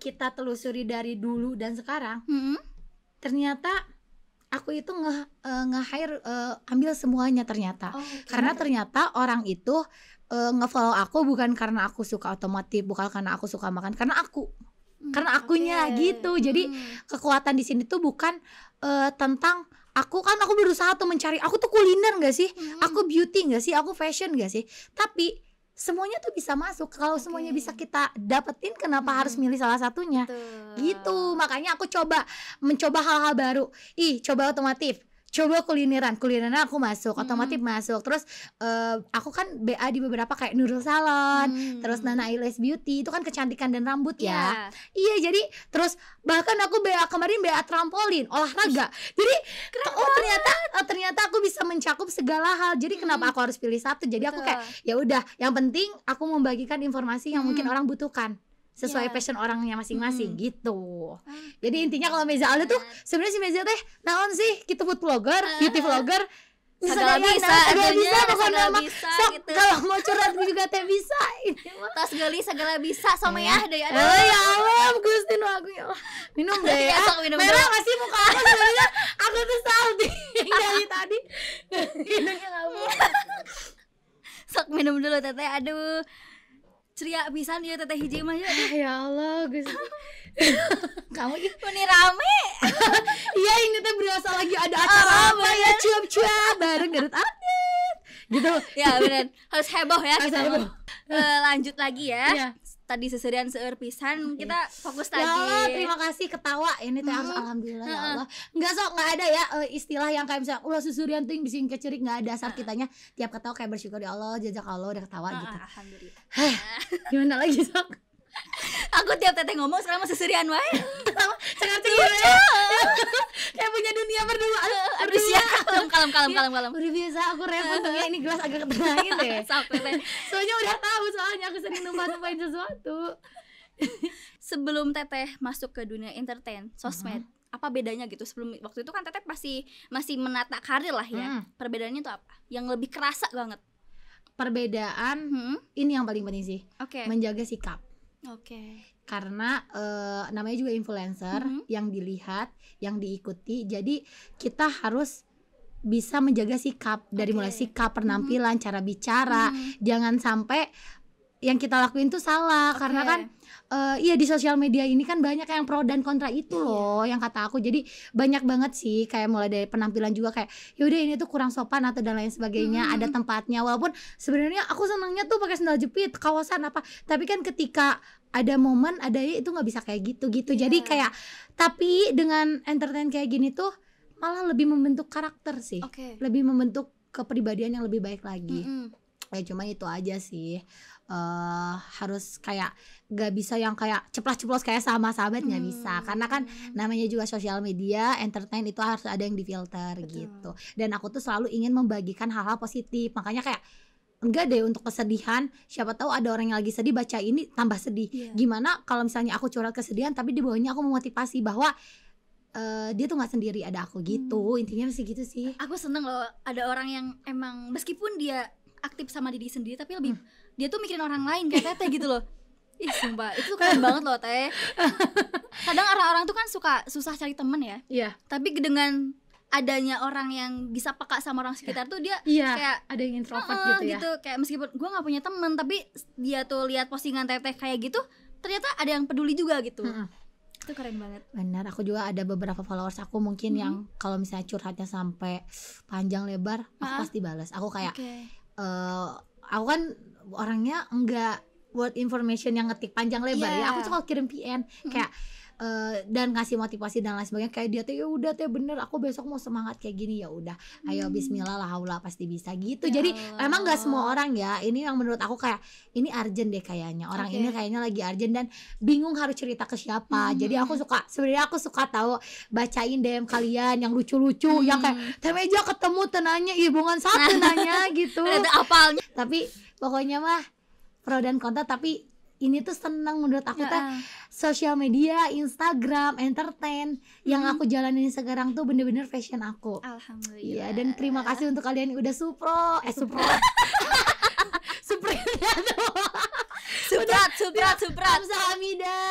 kita telusuri dari dulu dan sekarang, ternyata aku itu nge-hire ambil semuanya ternyata. Karena ternyata orang itu nge-follow aku bukan karena aku suka otomotif, bukan karena aku suka makan, karena akunya gitu. Jadi kekuatan di sini tuh bukan tentang aku berusaha tuh mencari aku tuh kuliner gak sih, aku beauty gak sih, aku fashion gak sih, tapi semuanya tuh bisa masuk. Kalau semuanya bisa kita dapetin, kenapa harus milih salah satunya? Gitu. Makanya aku mencoba hal-hal baru. Coba otomotif, coba kulineran aku masuk, otomotif masuk. Terus aku kan BA di beberapa kayak Nurul Salon, terus Nana Ailes Beauty, itu kan kecantikan dan rambut ya. Iya, jadi terus bahkan aku BA kemarin BA trampolin, olahraga. Jadi ternyata aku bisa mencakup segala hal. Jadi kenapa aku harus pilih satu? Jadi aku kayak ya udah, yang penting aku membagikan informasi yang mungkin orang butuhkan sesuai passion orangnya masing-masing gitu. Jadi intinya kalau Meza Alda tuh sebenarnya si Meza teh naon sih, kita food vlogger, beauty vlogger, segala bisa pokoknya mah sok gitu. Kalau mau curhat juga teh bisa. Tas gali segala bisa sama ya dari ada. Ya Allah, Gusti nu aku ya Allah. Minum deh ya. Merah masih muka aku sebenarnya aku tuh salty dari tadi. Minumnya enggak mau. Sok minum dulu teteh, aduh. Ceria pisan ya teteh hiji mah ya. Ya Allah, Gusti. Kamu ini rame. Iya, ini teh berasa lagi ada acara apa ya, cuap-cuap bareng Garut Update gitu. Ya benar, harus heboh ya kita. Lanjut lagi ya. Iya. Tadi seserian seueur pisan, kita fokus ya lagi. Allah, terima kasih ketawa ini teh harus alhamdulillah ya Allah. Enggak ada ya istilah yang kayak misalnya ulah susurian ting bising kecerik, enggak ada. Asal kitanya tiap ketawa kayak bersyukur ya Allah, jazakallah udah ketawa gitu. Alhamdulillah. Gimana lagi sok? Aku tiap teteh ngomong sekarang masih seserian wae. Sangat lucu. Kayak punya dunia berdua. Aduh siap, kalem. Udah biasa aku repot ya, ini gelas agak ketenangin deh. Soalnya udah tahu, soalnya aku sering numpah-numpahin sesuatu. Sebelum teteh masuk ke dunia entertain, sosmed, apa bedanya gitu? Sebelum waktu itu kan teteh masih menata karir lah ya. Perbedaannya itu apa? Yang lebih kerasa banget. Perbedaan ini yang paling penting sih. Menjaga sikap. Karena namanya juga influencer, yang dilihat, yang diikuti. Jadi kita harus bisa menjaga sikap, dari mulai sikap, penampilan, cara bicara. Jangan sampai yang kita lakuin tuh salah. Karena kan iya di sosial media ini kan banyak yang pro dan kontra itu loh, yang kata aku. Jadi banyak banget sih, kayak mulai dari penampilan juga kayak yaudah ini tuh kurang sopan atau dan lain sebagainya. Ada tempatnya, walaupun sebenarnya aku senangnya tuh pakai sandal jepit, kawasan apa, tapi kan ketika ada momen itu nggak bisa kayak gitu. Jadi kayak, tapi dengan entertain kayak gini tuh malah lebih membentuk karakter sih, lebih membentuk kepribadian yang lebih baik lagi. Ya cuma itu aja sih. Harus kayak gak bisa yang kayak ceplos-ceplos kayak sama sahabat, nggak bisa, karena kan namanya juga sosial media, entertain itu harus ada yang difilter gitu. Dan aku tuh selalu ingin membagikan hal-hal positif, makanya kayak enggak deh untuk kesedihan, siapa tahu ada orang yang lagi sedih baca ini tambah sedih. Gimana kalau misalnya aku curhat kesedihan tapi di bawahnya aku memotivasi bahwa dia tuh nggak sendiri, ada aku gitu. Intinya masih gitu sih. Aku seneng loh ada orang yang emang meskipun dia aktif sama diri sendiri tapi lebih dia tuh mikirin orang lain kayak teteh gitu loh. Ih sumpah, itu keren banget loh teh. Kadang orang-orang tuh kan susah cari temen ya. Iya. Tapi dengan adanya orang yang bisa peka sama orang sekitar tuh dia kayak ada yang introvert gitu ya. Gitu, kayak meskipun gue nggak punya temen tapi dia tuh lihat postingan teteh kayak gitu, ternyata ada yang peduli juga gitu. Itu keren banget. Benar, aku juga ada beberapa followers aku mungkin yang kalau misalnya curhatnya sampai panjang lebar, aku pasti balas. Aku kayak aku kan orangnya enggak word information yang ngetik panjang lebar ya. Aku cuma kirim PN kayak dan ngasih motivasi dan lain sebagainya, kayak dia tuh ya udah teh bener aku besok mau semangat kayak gini, ya udah ayo bismillah lah haula pasti bisa gitu. Jadi emang nggak semua orang ya, ini yang menurut aku kayak ini urgent deh kayaknya orang ini kayaknya lagi urgent dan bingung harus cerita ke siapa. Jadi aku sebenarnya aku suka tahu bacain DM kalian yang lucu-lucu yang kayak teh meja ketemu tenanya ibungan satu nanya gitu. Ada apalnya. Tapi pokoknya mah pro dan kontra, tapi ini tuh senang menurut aku tuh sosial media, Instagram, entertain yang aku jalanin sekarang tuh bener-bener fashion aku. Alhamdulillah. Iya, dan terima kasih untuk kalian yang udah supro. Supratnya tuh. Suprat. Hamza Hamida,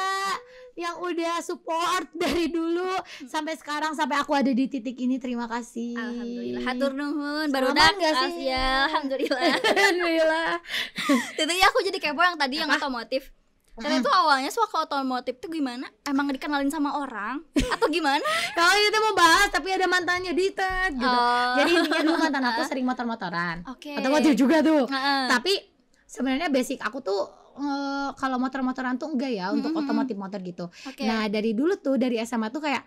yang udah support dari dulu sampai sekarang, sampai aku ada di titik ini. Terima kasih. Alhamdulillah. Hatur nuhun. Salaman Barudak gak sih? ya, alhamdulillah. Alhamdulillah. Titiknya aku jadi kepo yang tadi yang otomotif. Karena itu awalnya suka otomotif tuh gimana? Emang dikenalin sama orang atau gimana? Kalau kita mau bahas tapi ada mantannya di tag gitu. Jadi intinya dulu mantan aku sering motor-motoran. Otomotif juga tuh. Tapi sebenarnya basic aku tuh kalau motor-motoran tuh enggak ya, untuk otomotif motor gitu. Nah dari dulu tuh, dari SMA tuh kayak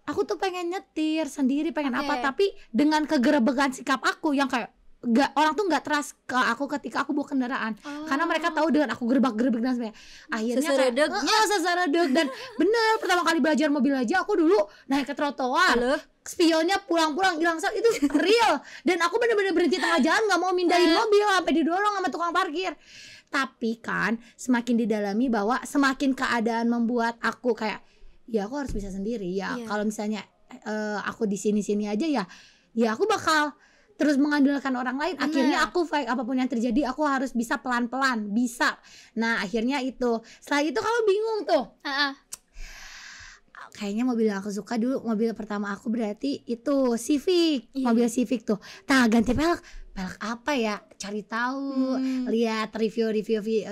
aku tuh pengen nyetir sendiri, pengen apa, tapi dengan kegerebegan sikap aku yang kayak orang tuh nggak trust ke aku ketika aku bawa kendaraan, karena mereka tahu dengan aku gerebek dan sebagainya. Akhirnya seseredek dan bener, pertama kali belajar mobil aja aku dulu naik ke trotoar, spionnya pulang-pulang hilang saat itu real, dan aku bener-bener berhenti tengah jalan, nggak mau mindahin mobil sampai didorong sama tukang parkir. Tapi kan semakin didalami bahwa semakin keadaan membuat aku kayak ya aku harus bisa sendiri ya. Kalau misalnya aku di sini aja ya aku bakal terus mengandalkan orang lain. Akhirnya aku fight apapun yang terjadi aku harus bisa pelan-pelan, bisa. Nah akhirnya itu, setelah itu kamu bingung tuh. Kayaknya mobil yang aku suka dulu, mobil pertama aku berarti itu Civic, mobil Civic tuh. Nah ganti pelek apa ya, cari tahu, lihat review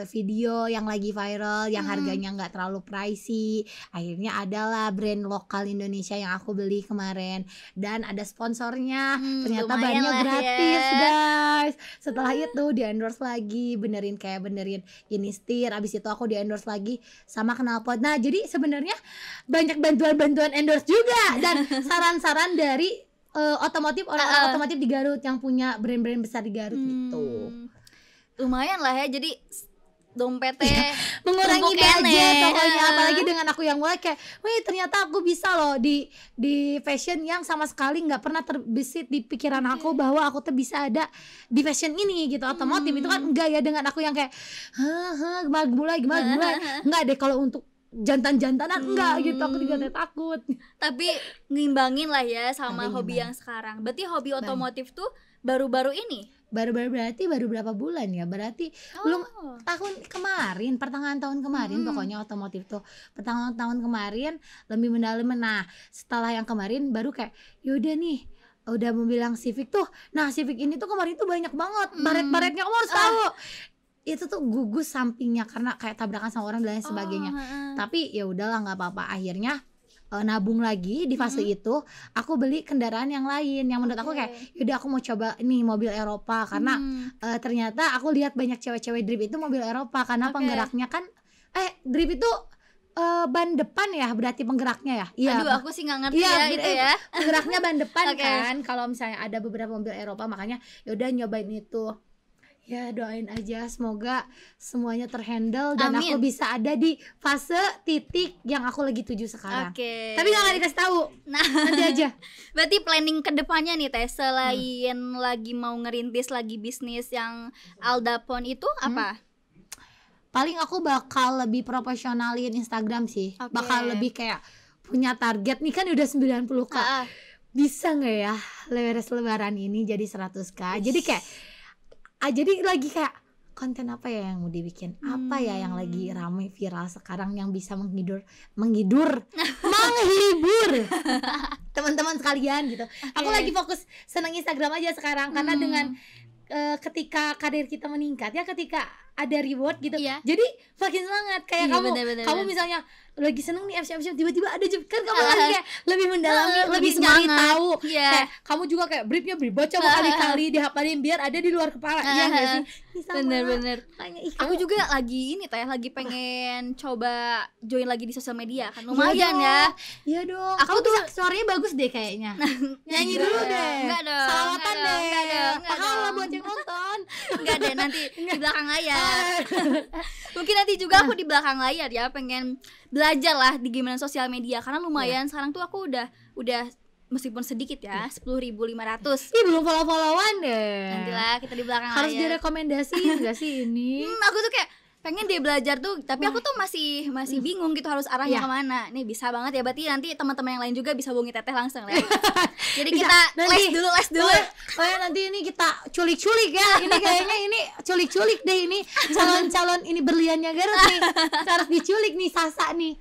video yang lagi viral, yang harganya nggak terlalu pricey. Akhirnya adalah brand lokal Indonesia yang aku beli kemarin, dan ada sponsornya. Ternyata bannya gratis guys. Setelah itu di endorse lagi, benerin ini setir. Abis itu aku di endorse lagi sama knalpot. Nah jadi sebenarnya banyak bantuan endorse juga dan saran-saran dari otomotif, orang-orang otomotif di Garut yang punya brand-brand besar di Garut gitu. Lumayan lah ya, jadi dompetnya mengurangi budget pokoknya. Apalagi dengan aku yang mulai kayak, wih ternyata aku bisa loh di fashion yang sama sekali nggak pernah terbesit di pikiran aku bahwa aku tuh bisa ada di fashion ini gitu. Otomotif itu kan enggak ya, dengan aku yang kayak gimana enggak deh. Kalau untuk jantan-jantanan enggak gitu, aku juga takut. Tapi ngimbangin lah ya sama hobi yang sekarang. Berarti hobi otomotif tuh baru-baru ini? Berarti baru berapa bulan ya? Berarti belum tahun kemarin, pertengahan tahun kemarin pokoknya otomotif tuh. Pertengahan tahun kemarin lebih mendalam. Nah setelah yang kemarin baru kayak yaudah nih, udah bilang Civic tuh. Nah Civic ini tuh kemarin tuh banyak banget baret-baretnya, kamu harus tahu. Itu tuh gugus sampingnya karena kayak tabrakan sama orang dan lain sebagainya. Tapi ya udahlah nggak apa-apa. Akhirnya nabung lagi di fase itu, aku beli kendaraan yang lain yang menurut aku kayak yaudah aku mau coba nih mobil Eropa, karena ternyata aku lihat banyak cewek-cewek drip itu mobil Eropa karena penggeraknya kan drip itu ban depan ya, berarti penggeraknya ya. Iya. Aduh aku sih nggak ngerti ya itu ya. Penggeraknya ban depan kan. Kalau misalnya ada beberapa mobil Eropa, makanya yaudah nyobain itu. Ya doain aja semoga semuanya terhandle dan aku bisa ada di fase titik yang aku lagi tuju sekarang. Tapi gak dikasih tahu. Nanti aja. Berarti planning kedepannya nih Teh, selain lagi mau ngerintis lagi bisnis yang Aldapon itu apa? Paling aku bakal lebih profesionalin Instagram sih. Bakal lebih kayak punya target nih, kan udah 90k. Bisa gak ya beres lebaran ini jadi 100k? Jadi kayak jadi lagi kayak konten apa ya yang mau dibikin, apa ya yang lagi ramai viral sekarang yang bisa menghibur teman-teman sekalian gitu. Aku lagi fokus seneng Instagram aja sekarang, karena dengan ketika karir kita meningkat ya, ketika ada reward gitu, jadi makin semangat kayak kamu misalnya lagi seneng nih FCM tiba-tiba ada kan kamu lagi kayak lebih mendalami, lebih nyari tahu. Kayak kamu juga kayak briefnya baca berkali-kali dihafalin biar ada di luar kepala. Iya nggak sih? Bener. Aku juga lagi ini lagi pengen coba join lagi di sosial media kan, lumayan ya. Iya dong. Aku tuh suaranya bagus deh kayaknya. Nyanyi dulu deh. Enggak dong. Salawatan deh. Pahala buat yang nonton. Enggak deh, nanti di belakang layar. Mungkin nanti juga aku di belakang layar ya, pengen belajar lah di gimana sosial media, karena lumayan sekarang tuh aku udah meskipun sedikit ya 10.500. Ih belum follow-followan deh. Nantilah kita di belakang harus layar. Harus direkomendasiin gak sih ini? Aku tuh kayak pengen dia belajar tuh, tapi aku tuh masih bingung gitu harus arahnya kemana. Nih bisa banget ya, berarti nanti teman-teman yang lain juga bisa hubungi Teteh langsung ya. Jadi bisa, kita les dulu. Nanti ini kita culik-culik ya. Ini kayaknya ini culik-culik deh ini calon-calon ini berliannya Garut nih. Harus diculik nih Sasa nih.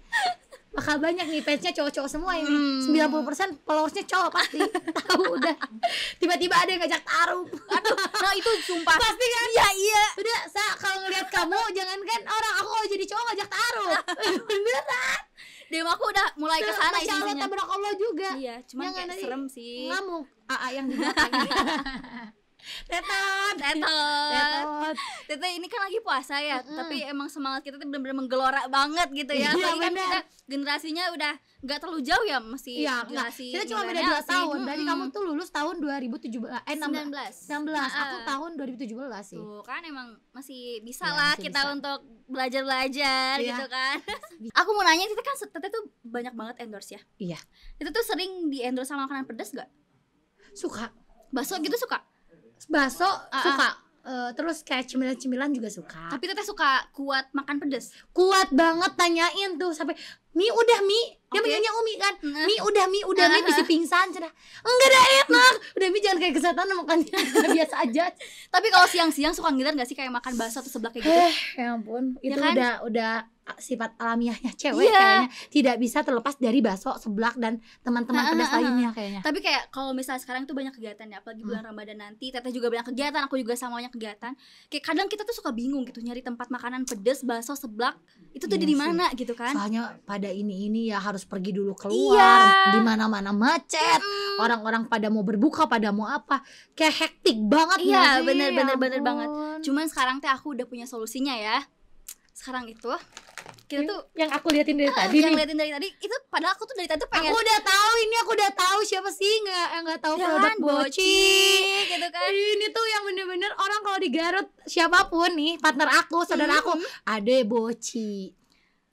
bakal banyak nih fansnya cowok-cowok semua ini. 90% followersnya cowok pasti. Tahu udah. Tiba-tiba ada yang ngajak taruh. Aduh, nah itu sumpah. Pasti kan? Iya. Udah, kalau ngelihat kamu jangankan orang, aku kalau jadi cowok ngajak taruh. Beneran. DM aku udah mulai ke sana Masya Allah, isinya. tabarakallah juga. Iya, cuman Jangan kayak nanti serem sih. ngamuk AA yang di belakang ini. Tetot. Tete ini kan lagi puasa ya, tapi emang semangat kita tuh bener-bener menggelora banget gitu ya. Iya, Apalagi kan bener. kita generasinya udah nggak terlalu jauh ya, masih Iya, enggak. generasi Kita cuma beda milenial 2 tahun. sih. Berarti kamu tuh lulus tahun 2017 19. 16. Aku tahun 2017 sih. Tuh kan emang masih bisa Iya, lah masih kita bisa. untuk belajar Iya. gitu kan. Aku mau nanya, Tete kan Tete tuh banyak banget endorse ya. Iya. Itu tuh sering di endorse sama makanan pedas gak? Suka. Bakso gitu suka? Bakso suka. Terus kayak cemilan-cemilan juga suka. Tapi Tete suka kuat makan pedas? Kuat banget tanyain tuh sampai Mi udah Mi. Dia Oke. manggilnya Umi kan. Nah. Mi udah Mi bisa pingsan cenah. Enggak ada enak. Udah Mi jangan kayak kesehatan makannya biasa aja. Tapi kalau siang-siang suka ngiler gak sih kayak makan bakso atau seblak kayak gitu? Ya ampun, Ya itu kan? udah sifat alamiahnya cewek Iya. kayaknya. Tidak bisa terlepas dari bakso, seblak dan teman-teman pedas lainnya kayaknya. Tapi kayak kalau misalnya sekarang tuh banyak kegiatan ya, apalagi bulan Ramadan nanti, Teteh juga banyak kegiatan, aku juga sama banyak kegiatan. Kayak kadang kita tuh suka bingung gitu nyari tempat makanan pedes, bakso, seblak, itu tuh Iya di sih. mana gitu kan? Soalnya pada ini ya harus pergi dulu keluar, Iya. di mana-mana macet, orang-orang pada mau berbuka, pada mau apa, kayak hektik banget. Iya, nggak sih? bener Ya banget. ampun. Cuman sekarang teh aku udah punya solusinya ya. Sekarang itu kita tuh yang aku liatin dari tadi yang nih. liatin dari tadi itu, padahal aku tuh dari tadi tuh pengen Aku udah tahu siapa sih nggak tahu ya produk kan, Boci. gitu kan. Ini tuh yang bener-bener orang kalau di Garut siapapun nih, partner aku, saudara aku, ada Boci.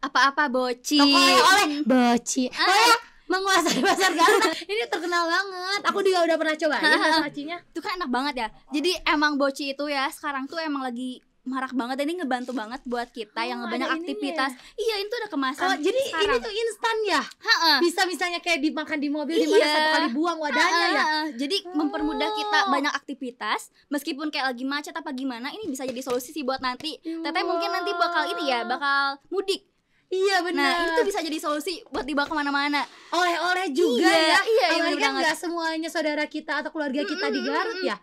Apa-apa Boci. Toko oleh Boci. Oh ya, menguasai pasar Garut. Ini terkenal banget. Aku juga udah pernah cobain bakso acinya. Itu kan enak banget ya. Jadi emang Boci itu ya sekarang tuh emang lagi marak banget, dan ini ngebantu banget buat kita yang ada banyak ininya aktivitas. Iya, itu ada kemasan. Oh, jadi sekarang. ini tuh instan ya? Ha-ha. Bisa misalnya kayak dimakan di mobil di Iya. mana 1 kali buang wadahnya ya? Jadi mempermudah kita banyak aktivitas, meskipun kayak lagi macet apa gimana, ini bisa jadi solusi sih buat nanti. Teteh mungkin nanti bakal ini ya, bakal mudik. Iya benar. Nah, itu tuh bisa jadi solusi buat dibawa kemana-mana. Oleh-oleh juga Iya, ya. iya, Apalagi bener kan banget. nggak semuanya saudara kita atau keluarga kita di Garut ya.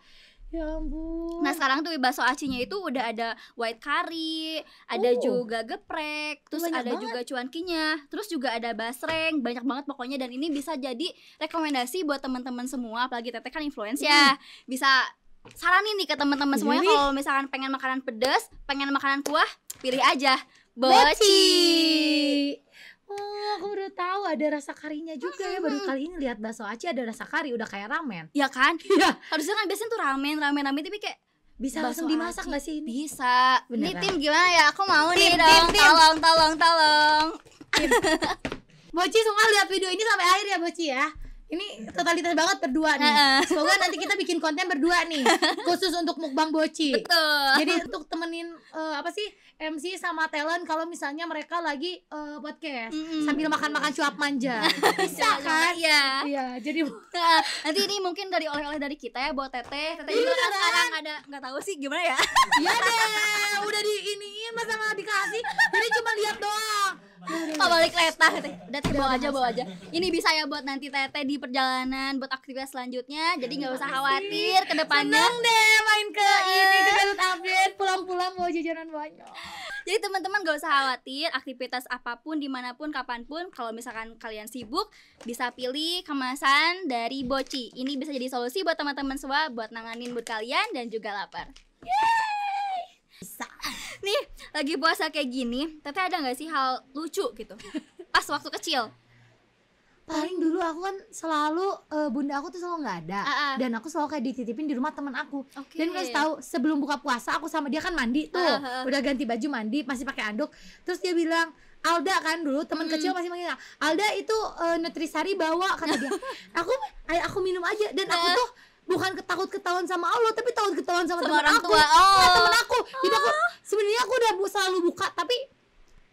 Ya ampun. Nah, sekarang tuh bakso acinya itu udah ada white curry, ada juga geprek, terus Banyak ada banget. juga cuankinya, terus juga ada basreng, banyak banget pokoknya. Dan ini bisa jadi rekomendasi buat teman-teman semua, apalagi Teteh kan influence ya. Bisa saranin nih ke teman-teman Iya semuanya, nih. kalau misalkan pengen makanan pedas, pengen makanan kuah, pilih aja Boci. Boci. Oh, aku baru tahu ada rasa karinya juga ya. Baru kali ini lihat bakso aci ada rasa kari, udah kayak ramen. Ya kan? Iya. Harusnya kan biasanya tuh ramen tapi kayak Bisa bakso langsung dimasak aci. nggak sih ini? Bisa. Nih Beneran. tim gimana ya? Aku mau nih Tim, dong. tim. Tolong. Boci semua lihat video ini sampai akhir ya Boci ya. Ini totalitas banget berdua nih. Semoga nanti kita bikin konten berdua nih, khusus untuk mukbang Boci. Betul. Jadi untuk temenin apa sih MC sama talent kalau misalnya mereka lagi podcast sambil makan-makan cuap manja. Bisa kan? Iya. Iya, jadi Nah, nanti ini mungkin dari oleh-oleh dari kita ya buat Teteh. Teteh juga kan sekarang ada nggak tahu sih gimana ya. ya deh, udah diiniin masa nggak dikasih. Jadi cuma lihat doang. Oh, balik letah Teteh. Udah Teh bawa aja. Ini bisa ya buat nanti Teteh di perjalanan buat aktivitas selanjutnya. Jadi nggak usah khawatir ke depannya. Seneng deh main ke ini ke Garut Update, pulang-pulang bawa jajanan banyak. Jadi teman-teman gak usah khawatir, aktivitas apapun, dimanapun, kapanpun, kalau misalkan kalian sibuk, bisa pilih kemasan dari Boci. Ini bisa jadi solusi buat teman-teman semua, buat nanganin mood kalian dan juga lapar. Bisa. Nih, lagi puasa kayak gini, Teteh ada gak sih hal lucu gitu? Pas waktu kecil. Paling dulu aku kan selalu bunda aku tuh selalu nggak ada dan aku selalu kayak dititipin di rumah teman aku. Oke. Dan kasih tahu sebelum buka puasa aku sama dia kan mandi tuh, udah ganti baju mandi masih pakai anduk. Terus dia bilang, Alda kan dulu teman kecil masih manggil Alda itu Nutrisari bawa kata dia. aku minum aja dan aku tuh bukan ketahuan sama Allah tapi takut ketahuan sama teman orang aku. tua. Teman aku. Jadi aku sebenarnya aku udah selalu buka tapi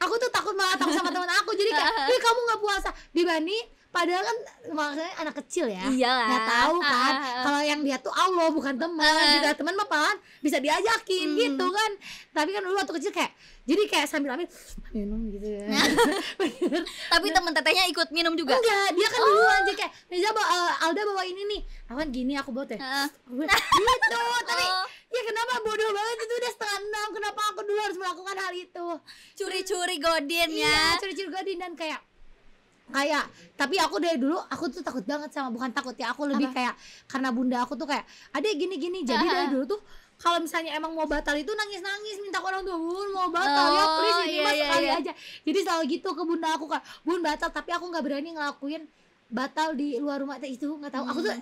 aku tuh takut sama teman aku. Jadi kayak, kamu nggak puasa. Dibanding Padahal kan maksudnya anak kecil ya, Iyalah. nggak tahu kan kalau yang dia tuh Allah bukan teman. Juga teman mah paling bisa diajakin gitu kan. Tapi kan dulu waktu kecil kayak jadi kayak sambil ambil minum gitu ya. Bener. Tapi temen tetehnya ikut minum juga? Enggak, dia kan duluan aja kayak Reza Alda bawa ini nih. Aku kan gini aku bawa teh. Gitu. Tapi ya kenapa bodoh banget, itu udah 5:30. Kenapa aku dulu harus melakukan hal itu? Curi-curi godin ya. Iya, curi-curi godin. Dan kayak tapi aku dari dulu aku tuh takut banget sama, bukan takut ya, aku lebih kayak karena bunda aku tuh kayak adek gini-gini. Jadi dari dulu tuh kalau misalnya emang mau batal itu nangis-nangis minta ke orang tua, bun mau batal ya please ini mas sekali aja. Jadi selalu gitu ke bunda aku kan, bun batal, tapi aku nggak berani ngelakuin batal di luar rumah itu, nggak tahu. Aku tuh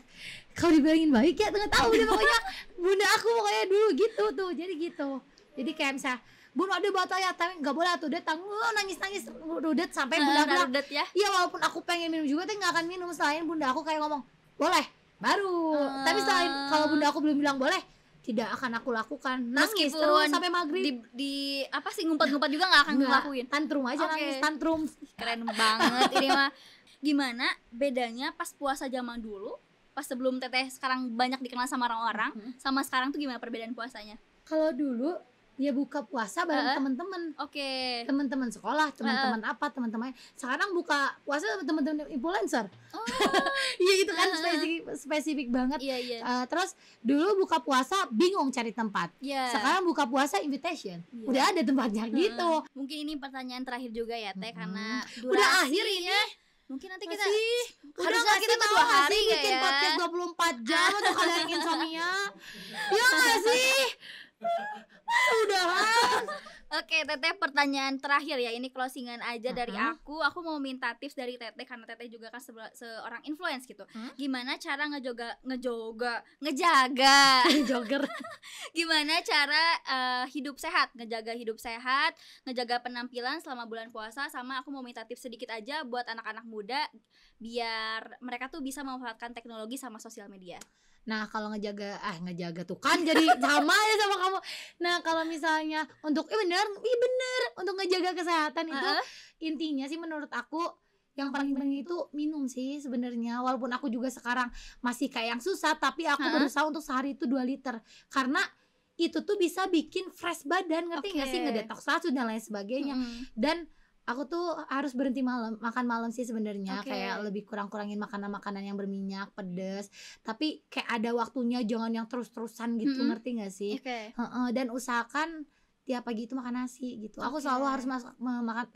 kalau dibilangin baik ya nggak tahu deh, pokoknya bunda aku pokoknya dulu gitu tuh. Jadi gitu, jadi kayak misalnya bun ada batal ya, tapi nggak boleh tuh, dia nangis-nangis rudet sampai bunda bilang ya. Iya walaupun aku pengen minum juga tapi nggak akan minum selain bunda aku kayak ngomong boleh baru. Tapi selain kalau bunda aku belum bilang boleh, tidak akan aku lakukan. Nangis terus sampai maghrib. Di apa sih, ngumpet-ngumpet juga nggak akan ngelakuin. Tantrum aja, nangis tantrum. Keren banget ini mah. Gimana bedanya pas puasa zaman dulu, pas sebelum teteh sekarang banyak dikenal sama orang-orang, sama sekarang tuh gimana perbedaan puasanya? Kalau dulu ya buka puasa bareng teman-teman. Teman-teman sekolah, teman-teman apa, teman-teman. Sekarang buka puasa sama teman-teman influencer. Iya itu kan spesifik banget. Terus dulu buka puasa bingung cari tempat. Sekarang buka puasa invitation. Udah ada tempatnya gitu. Mungkin ini pertanyaan terakhir juga ya teh, karena udah akhir ini. Mungkin nanti kita harusnya kita tuh 2 hari bikin podcast 24 jam untuk kalian insomnia. Ya nggak sih? Udahan. Oke, teteh, pertanyaan terakhir ya, ini closingan aja dari aku mau minta tips dari teteh karena teteh juga kan seorang influence gitu. Gimana cara ngejaga gimana cara hidup sehat, ngejaga penampilan selama bulan puasa. Sama aku mau minta tips sedikit aja buat anak-anak muda biar mereka tuh bisa memanfaatkan teknologi sama sosial media. Nah kalau ngejaga tuh kan jadi sama ya sama kamu. Nah kalau misalnya untuk bener untuk ngejaga kesehatan itu intinya sih menurut aku yang paling penting itu minum sih sebenarnya. Walaupun aku juga sekarang masih kayak yang susah, tapi aku berusaha untuk sehari itu 2 liter karena itu tuh bisa bikin fresh badan, ngerti nggak sih, ngedetox racun dan lain sebagainya. Dan aku tuh harus berhenti makan malam sih sebenarnya, kayak lebih kurangin makanan yang berminyak, pedas. Tapi kayak ada waktunya, jangan yang terus-terusan gitu, ngerti gak sih? Dan usahakan tiap pagi itu makan nasi gitu. Aku selalu harus makan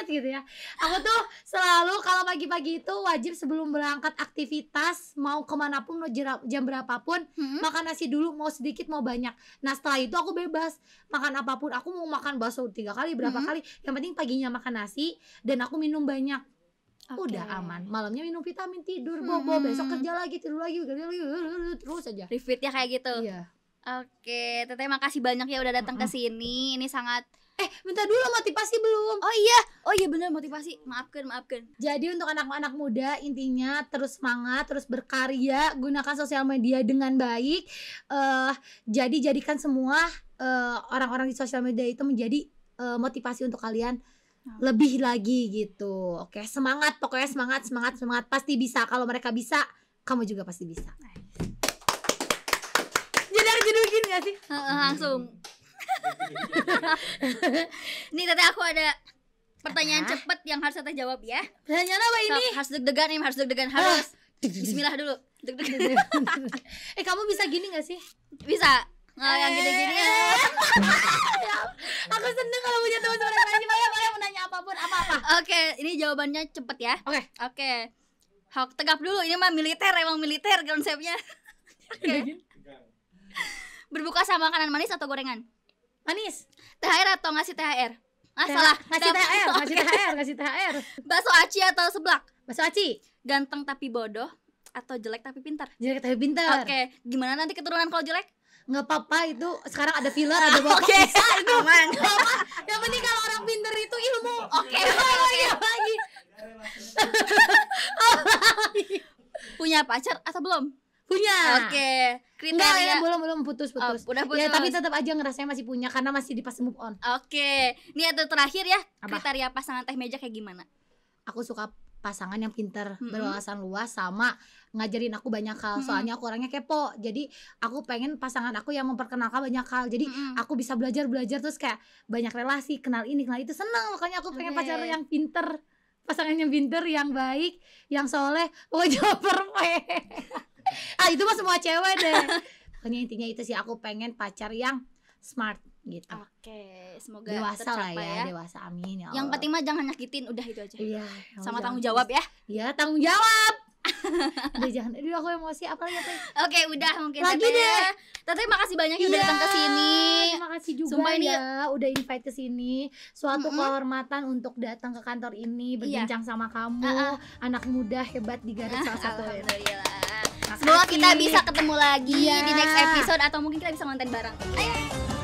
gitu ya. Aku tuh selalu kalau pagi-pagi itu wajib sebelum berangkat aktivitas mau kemanapun, mau jam berapapun, makan nasi dulu, mau sedikit mau banyak. Nah setelah itu aku bebas makan apapun. Aku mau makan bakso 3 kali, berapa kali, yang penting paginya makan nasi dan aku minum banyak. Udah aman. Malamnya minum vitamin, tidur, bobo, besok kerja lagi, tidur lagi, terus aja. Repeat ya kayak gitu. Iya. Oke, teteh makasih banyak ya udah datang ke sini. Ini sangat minta dulu motivasi belum? Oh iya benar, motivasi. Maafkan. Jadi untuk anak-anak muda intinya terus semangat, terus berkarya, gunakan sosial media dengan baik. Jadi jadikan semua orang-orang di sosial media itu menjadi motivasi untuk kalian lebih lagi gitu. Oke, semangat, pokoknya semangat. Pasti bisa. Kalau mereka bisa, kamu juga pasti bisa. Jeduk-jedukin gak sih? Langsung. Nih teteh, aku ada pertanyaan cepet yang harus teteh jawab ya. Pertanyaan apa ini? Harus deg-degan, harus bismillah dulu. Deg-degan. Kamu bisa gini gak sih? Bisa. Yang gini-gini ya. Aku seneng kalau punya teman seperti ini. Maya mau nanya apapun, apa-apa. Oke, ini jawabannya cepet ya. Oke. Hak tegap dulu, ini mah emang militer konsepnya. Oke. Berbuka sama makanan manis atau gorengan? Manis. THR atau ngasih THR? Salah. Ngasih THR. Bakso aci atau seblak? Bakso aci. Ganteng tapi bodoh atau jelek tapi pintar? Jelek tapi pintar. Oke. Gimana nanti keturunan kalau jelek? Nggak apa-apa, itu sekarang ada filler, ada bapak bisa itu aman. Yang penting kalau orang pintar itu ilmu. Lagi. Punya pacar atau belum? Punya. Oke. Kriteria belum putus. Udah putus. Ya tapi tetap aja ngerasanya masih punya karena masih di fase move on. Oke. Ini ada terakhir ya. Kriteria pasangan teh meja kayak gimana? aku suka pasangan yang pinter, berwawasan luas, sama ngajarin aku banyak hal. Soalnya aku orangnya kepo, jadi aku pengen pasangan aku yang memperkenalkan banyak hal. Jadi aku bisa belajar terus kayak banyak relasi, kenal ini kenal itu, seneng. Makanya aku pengen pacar yang pinter, pasangan yang pinter, yang baik, yang soleh, pokoknya perfect. Itu mah semua cewek deh. Pokoknya intinya itu sih, aku pengen pacar yang smart gitu. Oke, semoga dewasa lah tercapai ya, dewasa, amin ya Allah. Yang penting mah jangan nyakitin, udah itu aja. Iya, sama tanggung jawab ya. Iya, tanggung jawab. Udah jangan, aduh aku emosi, apa lagi apa? Oke, udah mungkin lagi Teteh. deh. Teteh makasih banyak ya udah datang ke sini. Terima kasih juga Sumpah ini ya udah invite ke sini. Suatu kehormatan untuk datang ke kantor ini, berbincang sama kamu, anak muda hebat di Garut salah satu. Alhamdulillah. Semoga kita bisa ketemu lagi di next episode atau mungkin kita bisa ngonten bareng. Ayo.